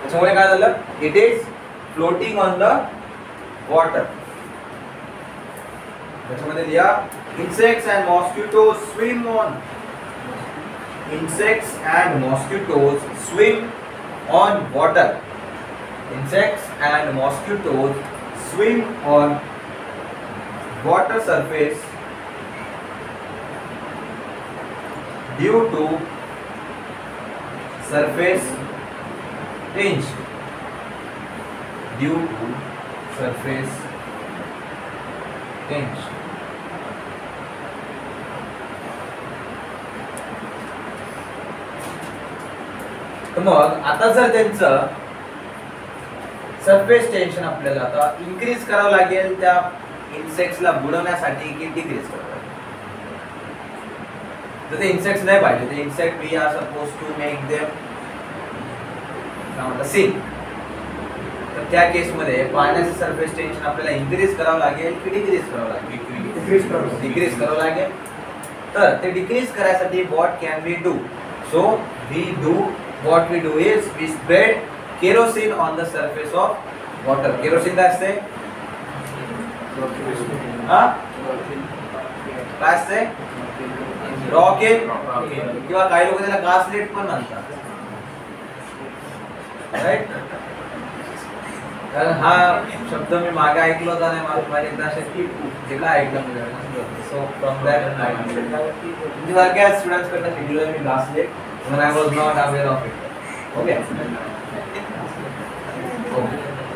त्याच्यामुळे काय झालं? It is floating on the water. त्याच्यामध्ये लिहा, insects and mosquitoes swim on. Insects and mosquitoes swim on water. Insects and mosquitoes swim on water surface due to surface tension. Due to surface tension. तर मग आता जर त्यांचं surface tension आपल्याला आता increase करावं लागेल त्या इन्सेक्ट्सला बुडवण्यासाठी की डिक्रीज करावं लागेल? तर ते इन्सेक्ट्स नाही पाहिजे, ते insect we are suppose to make them sink. तर त्या केसमध्ये पाण्याचं सरफेस टेन्शन आपल्याला इन्क्रीज करावं लागेल की डिक्रीज करावं लागेल? डिक्रीज करावं लागेल. तर ते डिक्रीज करायसाठी what can we do? So what we do is we spread kerosene on the surface of water. Kerosene काय असते? हा, काय असते? रॉकेल किंवा काही लोक त्याला गासलेट पण म्हणतात, राईट? कारण हा शब्द मी मागे ऐकला होता नाही, माझ्या एकदा असे काय ऐकलं. सो फ्रॉम दॅट म्हणजे सगळ्या स्टुडंट्स कडनं शिकलोय मी गासलेट, when I was not aware of it. Okay.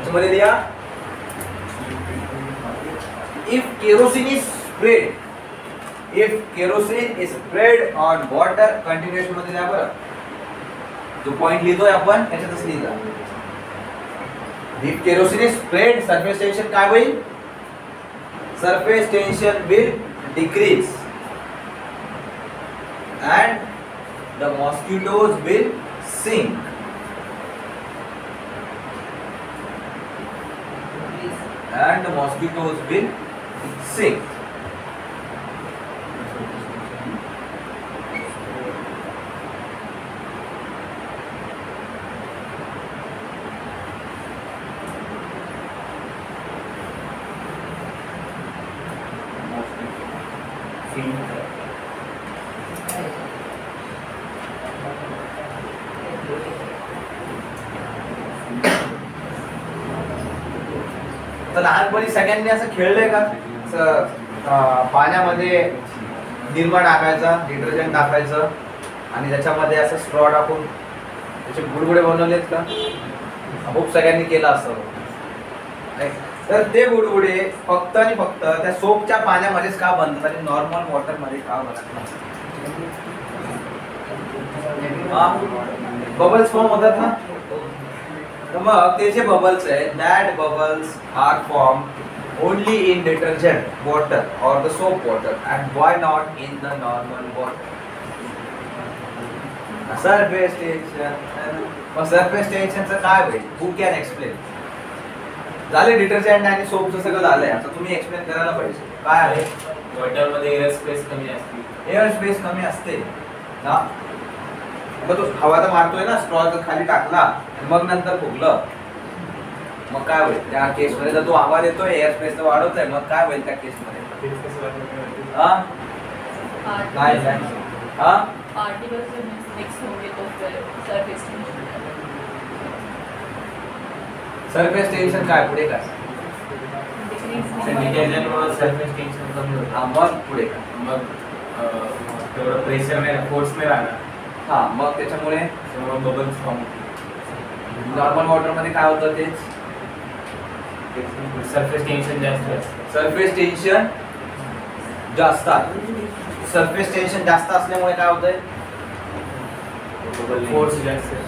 समझ लिया? If kerosene is spread on water, continuation मध्ये लिहा बरं. जो पॉइंट लिहितोय आपण त्याच्यातच लिहिला. If kerosene is sprayed, surface tension काय होईल? Surface tension will decrease and the mosquitoes will sink. And the mosquitoes will sink. तर लहानपणी सगळ्यांनी असं खेळलंय का? पाण्यामध्ये निरमा टाकायचा, डिटर्जंट टाकायचं आणि त्याच्यामध्ये असं स्ट्रॉ टाकून त्याचे बुडबुडे बनवलेत का? खूप सगळ्यांनी केलं असतं. तर ते बुडबुडे फक्त आणि फक्त त्या सोपच्या पाण्यामध्येच का बनतात आणि नॉर्मल वॉटर मध्ये का बनतात? बबल्स फॉर्म होतात ना. तर मग ते जे बबल्स आहेत, that bubbles are form only in detergent water और the soap water and why not in the normal water? Surface tension. मग सरफेस टेन्शनचं काय होईल? Who can explain? झाले डिटर्जंट आणि सोपचं सगळं झालंय, आता तुम्ही एक्सप्लेन करायला पाहिजे काय आहे. वॉटर मध्ये एअर स्पेस कमी असते. एअर स्पेस कमी असते ना. मग तो हवा तर मारतोय ना, स्ट्रॉ खाली टाकला आणि मग नंतर फुगलं, मग काय होईल त्या केस मध्ये? जर तो हवा देतोय, एअर स्पेस तर वाढवतोय, मग काय होईल त्या केस मध्ये? हा काय हा पार्टिकल्स मिक्स होंगे तो फिर सरफेस टेंशन. सरफेस टेन्शन काय पुढे काय? डिटर्जंटमुळे सरफेस टेन्शन कमी होतं. हा मग पुढे काय? मग तेवढं प्रेशर नाही, फोर्स नाही राहणार. हा मग त्याच्यामुळे बबल्स फॉर्म होते. नॉर्मल वॉटर मध्ये काय होतं? तेच सरफेस टेन्शन जास्त असतं. सरफेस टेन्शन जास्त आहे. सरफेस टेन्शन जास्त असल्यामुळे काय होतंय? फोर्स जास्त आहे.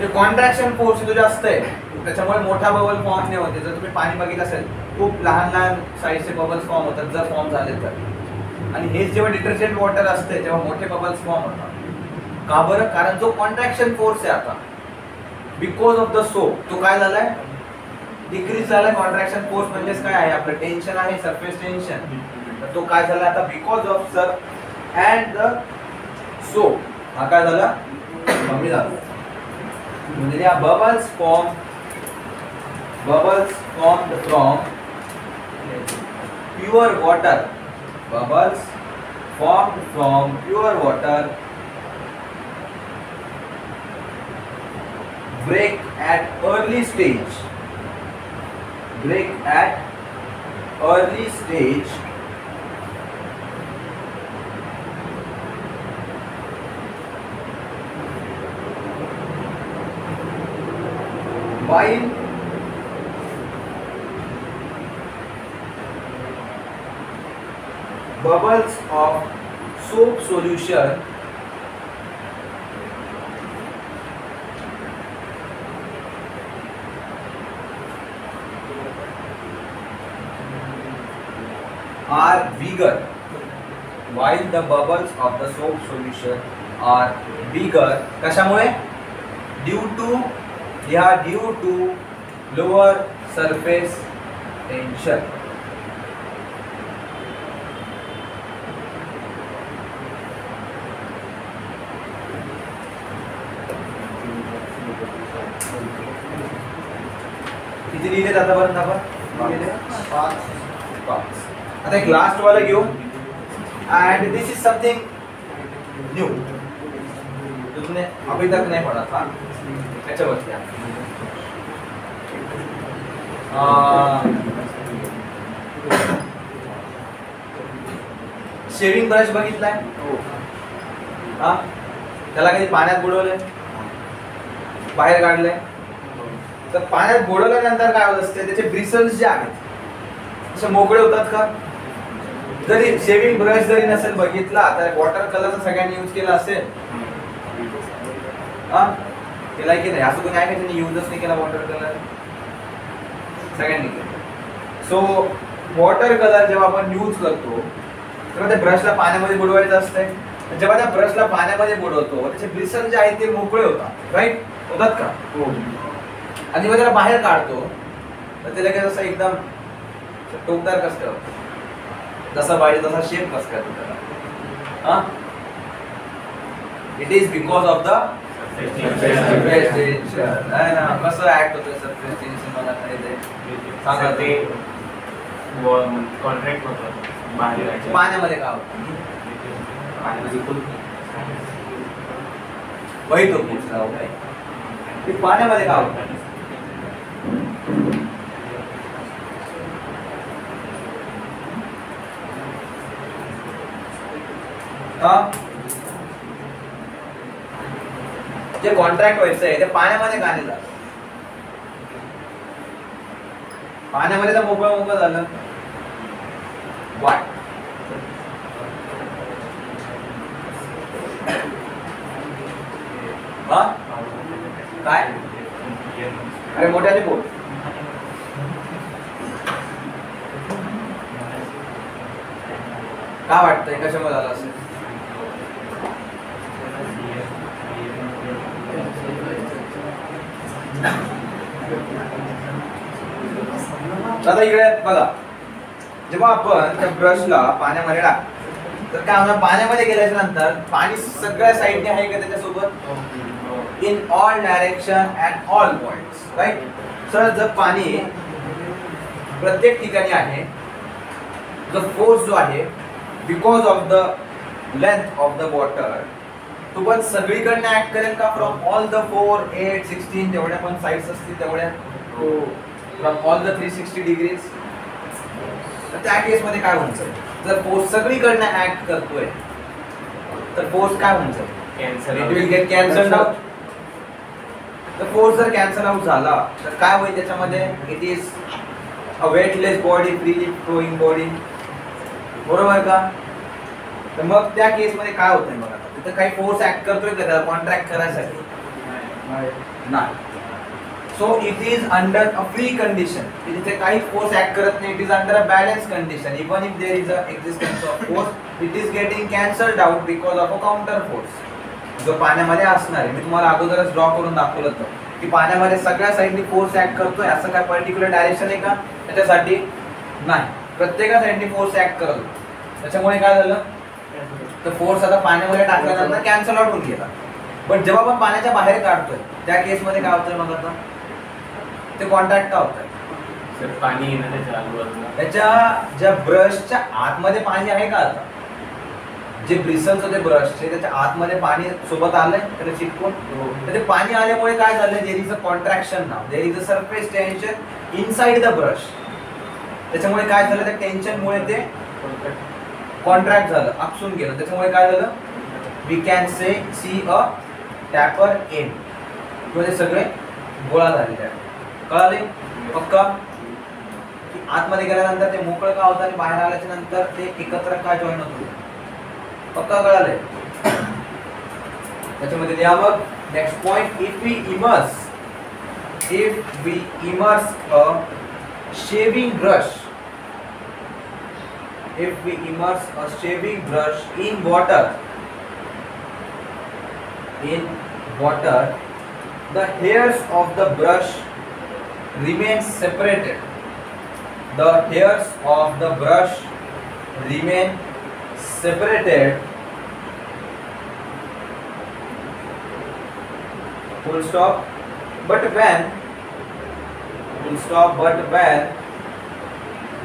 ते कॉन्ट्रॅक्शन फोर्स जो जास्त आहे त्याच्यामुळे मोठा बबल फॉर्म नाही होते. जर तुम्ही पाणी बघितलं असेल, खूप लहान लहान साईजचे बबल्स फॉर्म होतात जर फॉर्म झाले तर. आणि हेच जेव्हा डिटर्जंट वॉटर असते तेव्हा मोठे बबल्स फॉर्म होतात. का बरं? कारण जो कॉन्ट्रॅक्शन फोर्स आहे आता बिकॉज ऑफ द सोप, तो काय झालाय? डिक्रीज झालाय. कॉन्ट्रॅक्शन फोर्स म्हणजेच काय आहे? आपलं टेन्शन आहे, सरफेस टेन्शन. तर तो काय झाला आता? Because of sir and the soap हा काय झाला? कमी झाला. म्हणजे या bubbles form from pure water. Bubbles formed from pure water break at early stage while bubbles of soap solution are bigger, while the bubbles of the soap solution are bigger. कशामुळे? due to lower surface tension. किती लिहिले आतापर्यंत आपण? पाच. आता एक last वाला घेऊ. End this is something new, तुमने अभी तक नहीं पढ़ा था. त्याच्यावरती शेविंग ब्रश बघितलाय? हा, त्याला कधी पाण्यात बुडवलंय, बाहेर काढलंय. तर पाण्यात बुडवल्यानंतर काय होत असते? त्याचे ब्रिसल्स जे आहेत असे मोकळे होतात का? जरी शेविंग ब्रश जरी नसेल बघितला तर वॉटर कलरचा सगळ्यांनी यूज केला असेल, हा केलाय की नाही? असं कोणी आहे का त्यांनी यूजच नाही केला वॉटर कलर? सगळ्यांनी केलं. सो वॉटर कलर जेव्हा आपण यूज करतो तेव्हा त्या ब्रशला पाण्यामध्ये बुडवायचं असतंय. जेव्हा त्या ब्रशला पाण्यामध्ये बुडवतो त्याचे ब्रिसल जे आहेत ते मोकळे होतात, राईट? होतात का? आणि जेव्हा त्याला बाहेर काढतो तर ते लगेच असं एकदम टोकदार कसं होतं, जसा पाहिजे तसा शेप कसं काय त्याला? हा, it is because of the surface tension. आहे ना, कसं ऍक्ट होतं सरफेस टेन्शन? मला काय ते सांगा. ते कॉन्ट्रॅक्ट होतं बाहेर पाण्यामध्ये काय होतं? पाण्यामध्ये वही तो पूछ रहा हूं मैं कि पाण्यामध्ये काय होतं? जे कॉन्ट्रॅक्ट व्हायचंय ते पाण्यामध्ये का नाही झालं? पाण्यामध्ये तर मोकळं झालं. वाट काय? अरे मोठ्याने बोल. काय वाटतंय कशामध्ये झालं असेल? आता इकडे बघा, जेव्हा आपण त्या ब्रशला पाण्यामध्ये टाकतो तर काय होणार? पाण्यामध्ये गेल्याच्या नंतर पाणी सगळ्या साईडने आहे का त्याच्यासोबत? In all direction at all points, right? Sir जर पाणी प्रत्येक ठिकाणी आहे, द फोर्स जो आहे because of the length of the water तो पण सगळीकडनं ऍक्ट करेल का? फ्रॉम ऑल द 4, 8, 16 जेवढ्या पण साइड्स असतील तेवढ्या, फ्रॉम ऑल द 360 डिग्रीज. तर त्या केस मध्ये काय होऊन जाईल? जर फोर्स सगळीकडनं ऍक्ट करतोय तर फोर्स काय होऊन जाईल? It will get cancelled out. तर फोर्स जर कॅन्सल आउट झाला तर काय होईल त्याच्यामध्ये? It is a weightless body, freely flowing body, बरोबर का? तर मग त्या केस मध्ये काय होतंय बघा, तिथे काही फोर्स ऍक्ट करतोय का त्याला कॉन्ट्रॅक्ट करायसाठी? नाही. So it is under a free condition. तिथे काही फोर्स ऍक्ट करत नाही. It is under a balance condition. Even if there is a existence of force it is getting cancelled out because of a counter force जो पाण्यामध्ये असणार आहे. मी तुम्हाला अगोदरच ड्रॉ करून दाखवलं होतं की पाण्यामध्ये सगळ्या साईडनी फोर्स ऍक्ट करतोय, असं काय पर्टिक्युलर डायरेक्शन आहे का त्याच्यासाठी? नाही, प्रत्येका साईडनी फोर्स ऍक्ट करत होतो. त्याच्यामुळे काय झालं? तर फोर्स आता पाण्यामध्ये टाकल्यानंतर कॅन्सल आउट होऊन गेला. पण जेव्हा आपण पाण्याच्या बाहेर काढतोय त्या केस मध्ये काय होतंय मग आता? ते कॉन्टॅक्ट का होतंय? पाणी येणं त्याच्या आजूबाजूला, त्याच्या ज्या ब्रशच्या आतमध्ये पाणी आहे का? आता जे ब्रिसल्स होते ब्रशचे त्याच्या आतमध्ये पाणी सोबत आलंय त्याला चिटकून. तर ते पाणी आल्यामुळे काय झालं? देयर इज अ कॉन्ट्रॅक्शन नाव, there is a surface tension inside the brush. त्याच्यामुळे काय झालं? त्या टेन्शनमुळे ते कॉन्ट्रॅक्ट झालं, आपसून गेलं. त्याच्यामुळे काय झालं? We can see a taper end, म्हणजे सगळे गोळा झालेले आहे. कळाले? पक्का? की आतमध्ये गेल्यानंतर ते मोकळं का होतं आणि बाहेर आल्याच्या नंतर ते एकत्र का जॉईन होतं? पक्का कळाले? त्याच्यामध्ये लिहा मग next point. If we immerse a shaving brush, if we immerse a shaving brush in water, the hairs of the brush remain separated. The hairs of the brush remain separated. Full stop. But when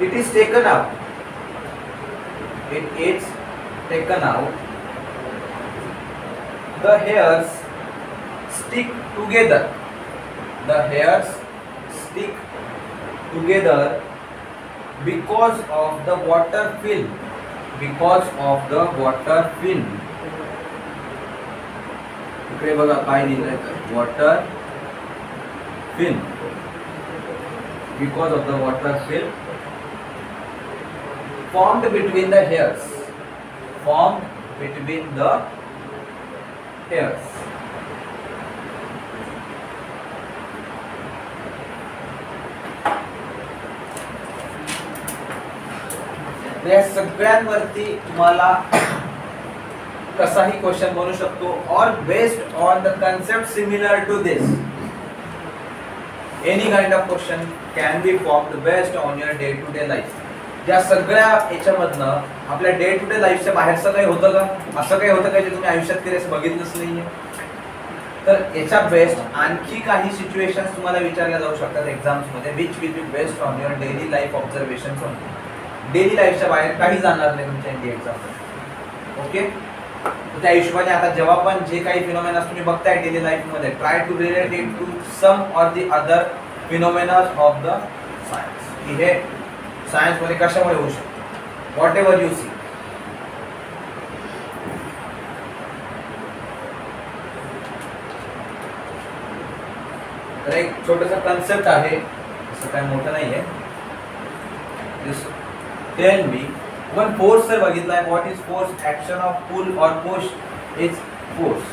it is taken out, the hairs stick together. Because of the water film. इकडे बघा काय लिहिलंय तर water film. Because of the water film formed between the hairs. या सगळ्यांवरती तुम्हाला कसाही question बनू शकतो और based on the concept similar to this any kind of question can be formed based on your day to day life. या सगळ्या याच्यामधनं आपल्या डे टू डे लाईफच्या बाहेरचं काही होतं का, असं काही होतं का जे तुम्ही आयुष्यात कधी असं बघितलंच नाहीये? तर याच्या बेस्ट आणखी काही सिच्युएशन्स तुम्हाला विचारल्या जाऊ शकतात एक्झाम्स मध्ये, which will be based on your daily life observations on daily लाईफच्या बाहेर काही जाणार नाही तुमच्या एनडी एक्झाम। ओके, त्या हिशोबाने आता जेव्हा पण जे काही फिनॉमेनास तुम्ही बघताय डेली लाईफ मध्ये, try to relate it to some or the other phenomenas of the science, की हे सायन्स मध्ये कशामुळे होऊ शकतं, व्हॉट एव्हर यू सी। तर एक छोटासा कन्सेप्ट आहे, असं काय मोठं नाहीये। टेल मी वन फोर्स जर बघितलाय, what is force? Action of pull और push is force.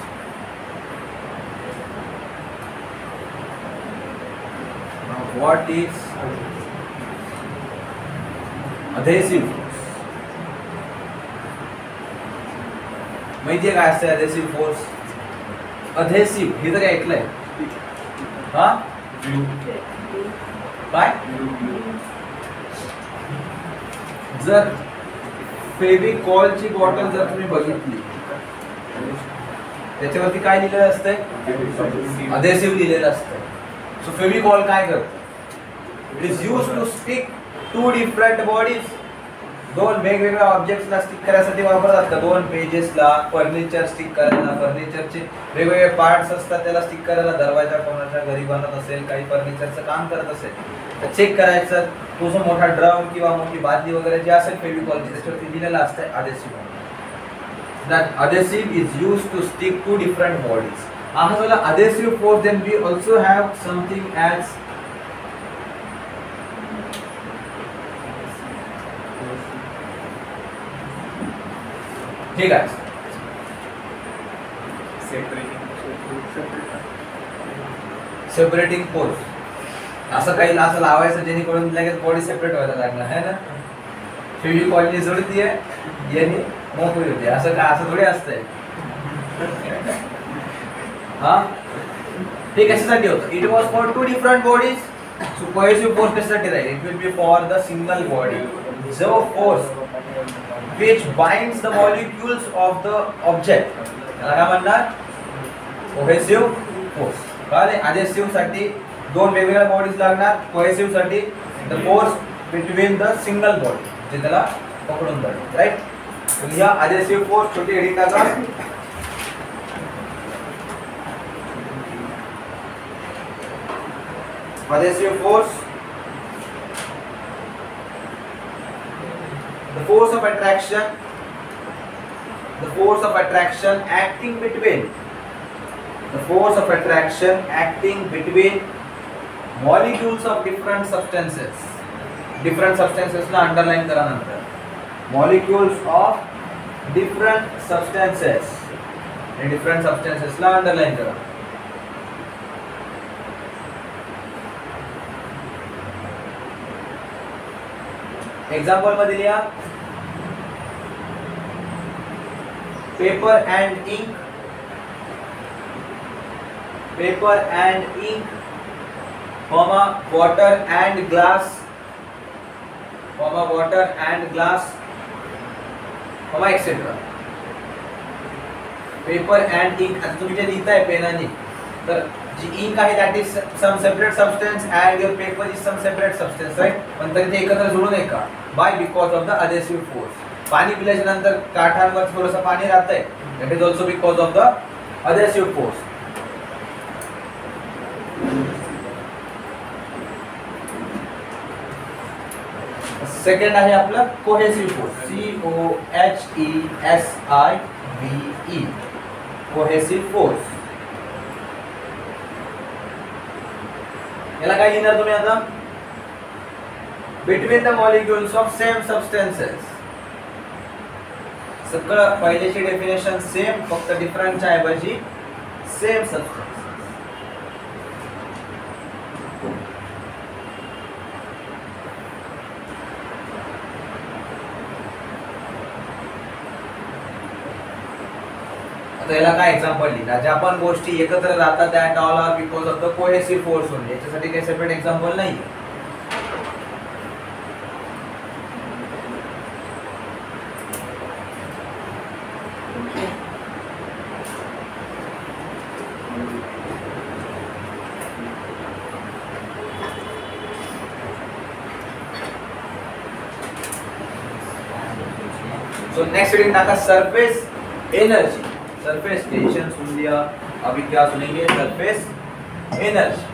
What is adhesive force? माहितीये काय असते अधेसिव्ह फोर्स? अधेसिव्ह हे तरी ऐकलंय हा? काय? जर फेविकॉलची बॉटल जर तुम्ही बघितली, त्याच्यावरती काय लिहिलेलं असतंय? अधेसिव्ह लिहिलेलं असतंय। सो फेविकॉल काय करतं? It is used to stick to different bodies, दोन वेगवेगळ्या ऑब्जेक्ट्सला स्टिक करायसाठी वापरतात का? दोन पेजेसला, फर्निचर स्टिक करायला, फर्निचरचे वेगवेगळे पार्ट्स असतात त्याला स्टिक करायला, दरवाजा कोणाच्या घरी बनत असेल, काही फर्निचरचं काम करत असेल तर चेक करायचं, तो जो मोठा ड्रम किंवा मोठी बादली वगैरे जे असेल फेविकॉलची त्याच्यावरती लिहिलेलं असतं adhesive. That adhesive is used to stick to different bodies. आम्हाला adhesive force then we also have something as ठीक आहे सेपरेटिंग फोर्स, असं काही असं लावायचं जेणेकरून लगेच बॉडी सेपरेट व्हायला लागणार आहे ना। फेविकॉलनी जोडतीये याने मोकळी होते, असं काय असं थोडी असतंय हा? ते कशासाठी होतं? It was for two different bodies. So cohesive force कशासाठी राहील? It will be for the single body. जो force which binds the molecules of the object त्याला काय म्हणणार? Cohesive force. कळले? अधेसिव्ह साठी दोन वेगवेगळ्या बॉडीज लागणार, कोहेसिव्ह साठी the force between the single body जे त्याला पकडून धरते, राईट? तर या अधेसिव्ह फोर्स छोटी हेडिंग टाका, adhesive force, the force of attraction, acting between molecules of different substances ना अंडरलाइन करा नंतर, molecules of different substances ला अंडरलाइन करा। एग्जाम्पल मध्ये लिहा, paper and ink, water and glass, etcetera. Paper and ink, आता तुम्ही जे लिहिताय पेनाने, तर जी इंक आहे that is some separate substance and your paper is some separate substance, right? पण तरी ते एकत्र जोडू नये का? By because of the adhesive force. पाणी पिल्याच्या नंतर काठांवर थोडंसं पाणी राहतंय, that is also because of the adhesive force. Second आहे आपलं cohesive force, COHESIVE, cohesive force. याला काय लिहिणार तुम्ही आता? Between the molecules of same substances. सगळं पहिल्याची डेफिनेशन सेम, फक्त डिफरंटच्या ऐवजी सेम सबस्टन्स। तर याला काय एक्झाम्पल लिहिला, ज्या पण गोष्टी एकत्र राहतात that all are because of the cohesive force only. याच्यासाठी काही सेपरेट एक्झाम्पल नाही. So next heading टाका सरफेस एनर्जी. सरफेस टेंशन सुन लिया, अभी क्या सुनेंगे, सरफेस एनर्जी.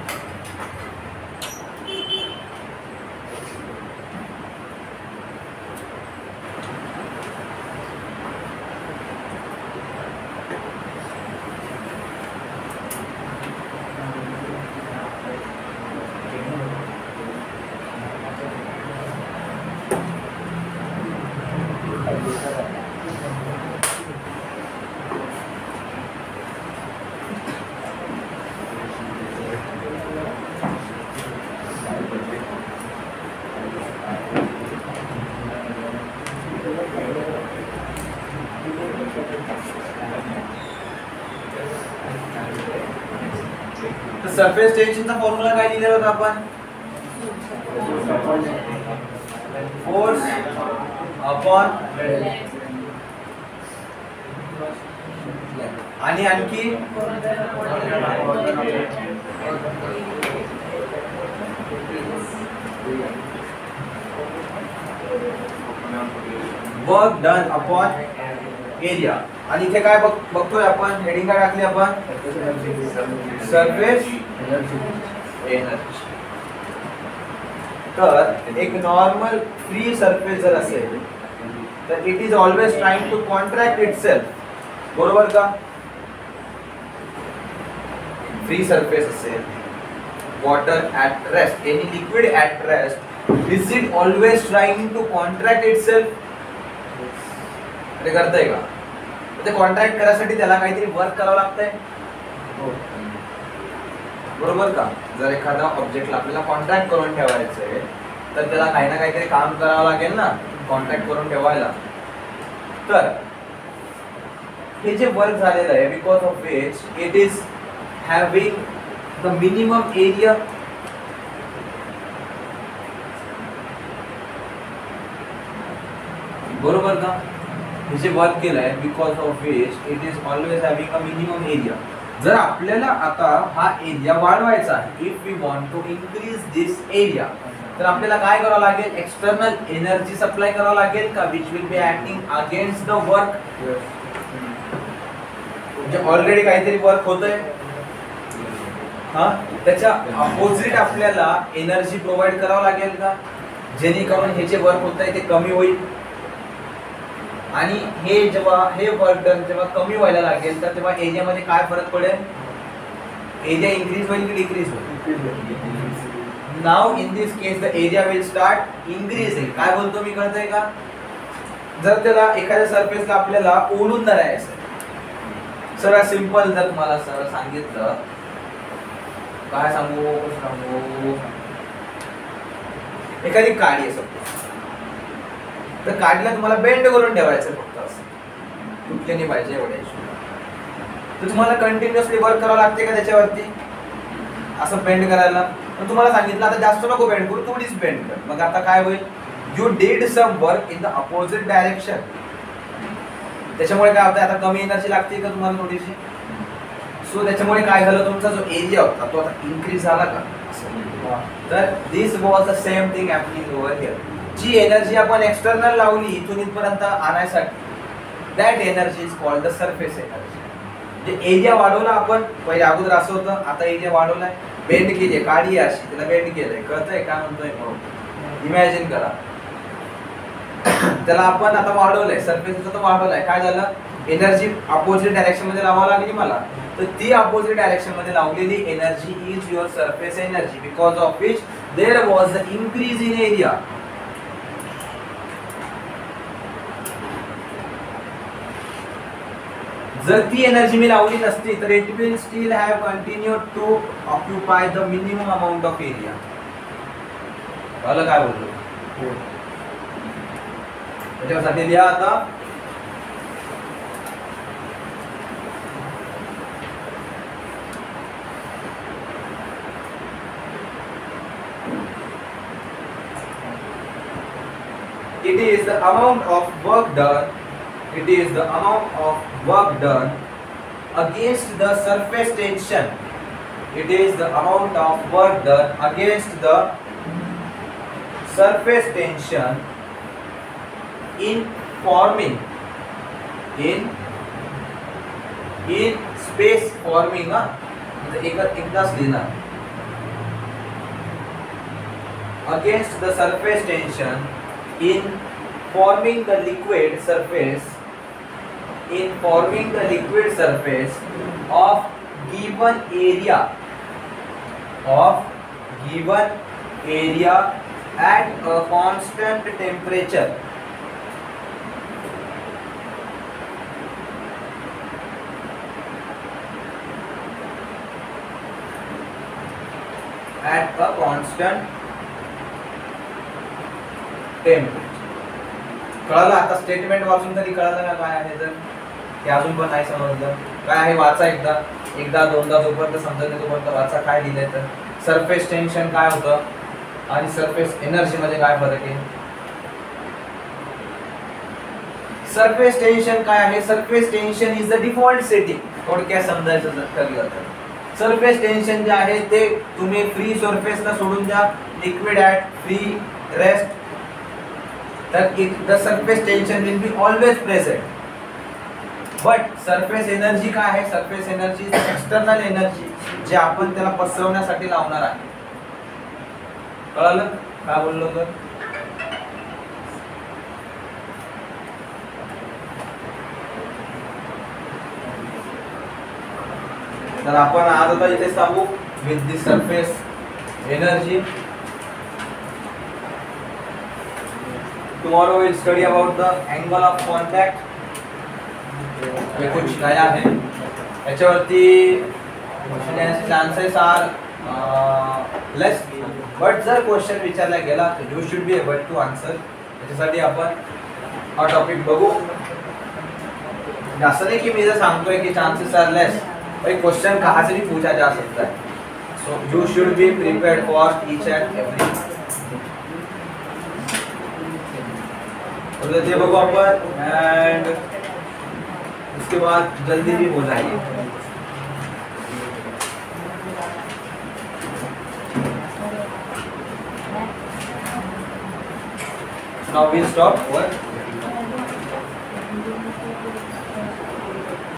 सरफेस टेंशनचा फॉर्म्युला काय लिहिलेला होता आपण, फोर्स अपॉन आणि आणखी वर्क डन अपॉन एरिया. आणि इथे काय बघतोय आपण, हेडिंग काय टाकली आपण, सरफेस एनर्जी. तर एक नॉर्मल फ्री सरफेस जर असेल तर it is always trying to contract itself, बरोबर का. फ्री सरफेस असेल, water at rest, any liquid at rest, is it always trying to contract itself. ते करतंय का, ते कॉन्ट्रॅक्ट करायसाठी त्याला काहीतरी वर्क करावं लागतंय, बरोबर का. जर एखादा ऑब्जेक्टला आपल्याला कॉन्ट्रॅक्ट करून ठेवायचं आहे तर त्याला काही ना काहीतरी काम करावं लागेल ना, कॉन्ट्रॅक्ट करून ठेवायला. तर हे जे वर्क झालेलं आहे, because of which it is having the minimum area, बरोबर का. हे जे वर्क केलं आहे, because of which it is always having a minimum area. जर आपल्याला आता हा एरिया वाढवायचा आहे, if we want to increase this area, तर आपल्याला काय करावं लागेल, एक्सटर्नल एनर्जी सप्लाय करावं लागेल का, which will B acting against the work. म्हणजे ऑलरेडी काहीतरी वर्क होतंय, हा, त्याच्या अपोजिट आपल्याला एनर्जी प्रोव्हाइड करावं लागेल का, जेणेकरून हे जे वर्क होत आहे ते कमी होईल. आणि हे जेव्हा हे वर्क डन जेव्हा कमी व्हायला लागेल तर तेव्हा एरियामध्ये काय फरक पडेल, एरिया इन्क्रीज होईल की डिक्रीज होईल. Now in this case the area will start increasing. काय बोलतो मी, कळतंय का. जर त्याला एखाद्या सरफेसला आपल्याला ओढून धरायचं, सगळं सिंपल, जर तुम्हाला सर सांगितलं, काय सांगू, एखादी काडी आहे सपोज, तर काडीला तुम्हाला बेंड करून ठेवायचं फक्त, असं तुटले नाही पाहिजे एवढ्या. तर तुम्हाला कंटिन्युअसली वर्क करावं लागते का त्याच्यावरती, असं बेंड करायला. पण तुम्हाला सांगितलं आता जास्त नको बेंड करू, थोडीच बेंड कर. मग आता काय होईल, you did some work in the opposite direction. त्याच्यामुळे काय होतं, आता कमी एनर्जी लागते का तुम्हाला थोडीशी. सो त्याच्यामुळे काय झालं, तुमचा जो एरिया होता तो आता इन्क्रीज झाला का. तर this was the same thing happening over here. जी एनर्जी आपण एक्सटर्नल लावली इथून इथपर्यंत आणायसाठी, that energy is called the surface energy. म्हणजे एरिया वाढवला आपण, पहिले अगोदर असं होतं, आता एरिया वाढवलाय, बेंड केली, काढी अशी त्याला बेंड केलंय, कळतंय काय म्हणतोय, इमॅजिन करा. त्याला आपण आता वाढवलंय, सरफेसचा तर वाढवलाय, काय झालं, एनर्जी अपोजिट डायरेक्शन मध्ये लावावं लागली मला. तर ती अपोजिट डायरेक्शन मध्ये लावलेली energy is your surface energy, because of which there was the increase in area. जर ती एनर्जी मी लावली नसती तर it will still have continued to occupy the minimum amount of area. कळलं काय बोलतो. त्याच्यासाठी लिहा आता, it is the amount of work done. It is the amount of work done against the surface tension. It is the amount of work done against the surface tension in forming in space forming एकदाच लिहिणार against the surface tension in forming the liquid surface of given area at a constant temperature. At a constant temperature. कळलं आता statement वाचून तरी कळलं ना काय आहे तर ते अजून पण नाही समजलं काय आहे वाचा एकदा दोनदा जोपर्यंत समजत नाही तोपर्यंत वाचा काय लिहिलंय तर सरफेस टेन्शन काय होतं आणि सरफेस एनर्जी मध्ये काय फरक आहे. सरफेस टेन्शन काय आहे. Surface tension is the default setting. थोडक्यात समजायचं ठरलं तर सरफेस टेन्शन जे आहे ते तुम्ही फ्री सरफेसला सोडून द्या लिक्विड ॲट फ्री रेस्ट तर the surface tension will be always present. But surface energy काय आहे. सरफेस एनर्जी एक्सटर्नल एनर्जी जे आपण त्याला पसरवण्यासाठी लावणार आहे. कळलं काय बोललो तर आपण आज आता इथे सांगू with the surface energy. Tomorrow will study about the angle of contact. हे कुछ नया है. याच्यावरती क्वेश्चन येण्याचे चान्सेस आर लेस बट जर क्वेश्चन विचारला गेला तर you should be able to answer. त्याच्यासाठी आपण हा टॉपिक बघू. असं नाही की मी जर सांगतोय की चान्सेस आर लेस भाई क्वेश्चन कहाँ से भी पूछा जा सकता है. So you should be prepared for each end every. तो ये बघू अपन एंड उसके बाद जल्दी भी हो जाएगी. Now we'll stop. What?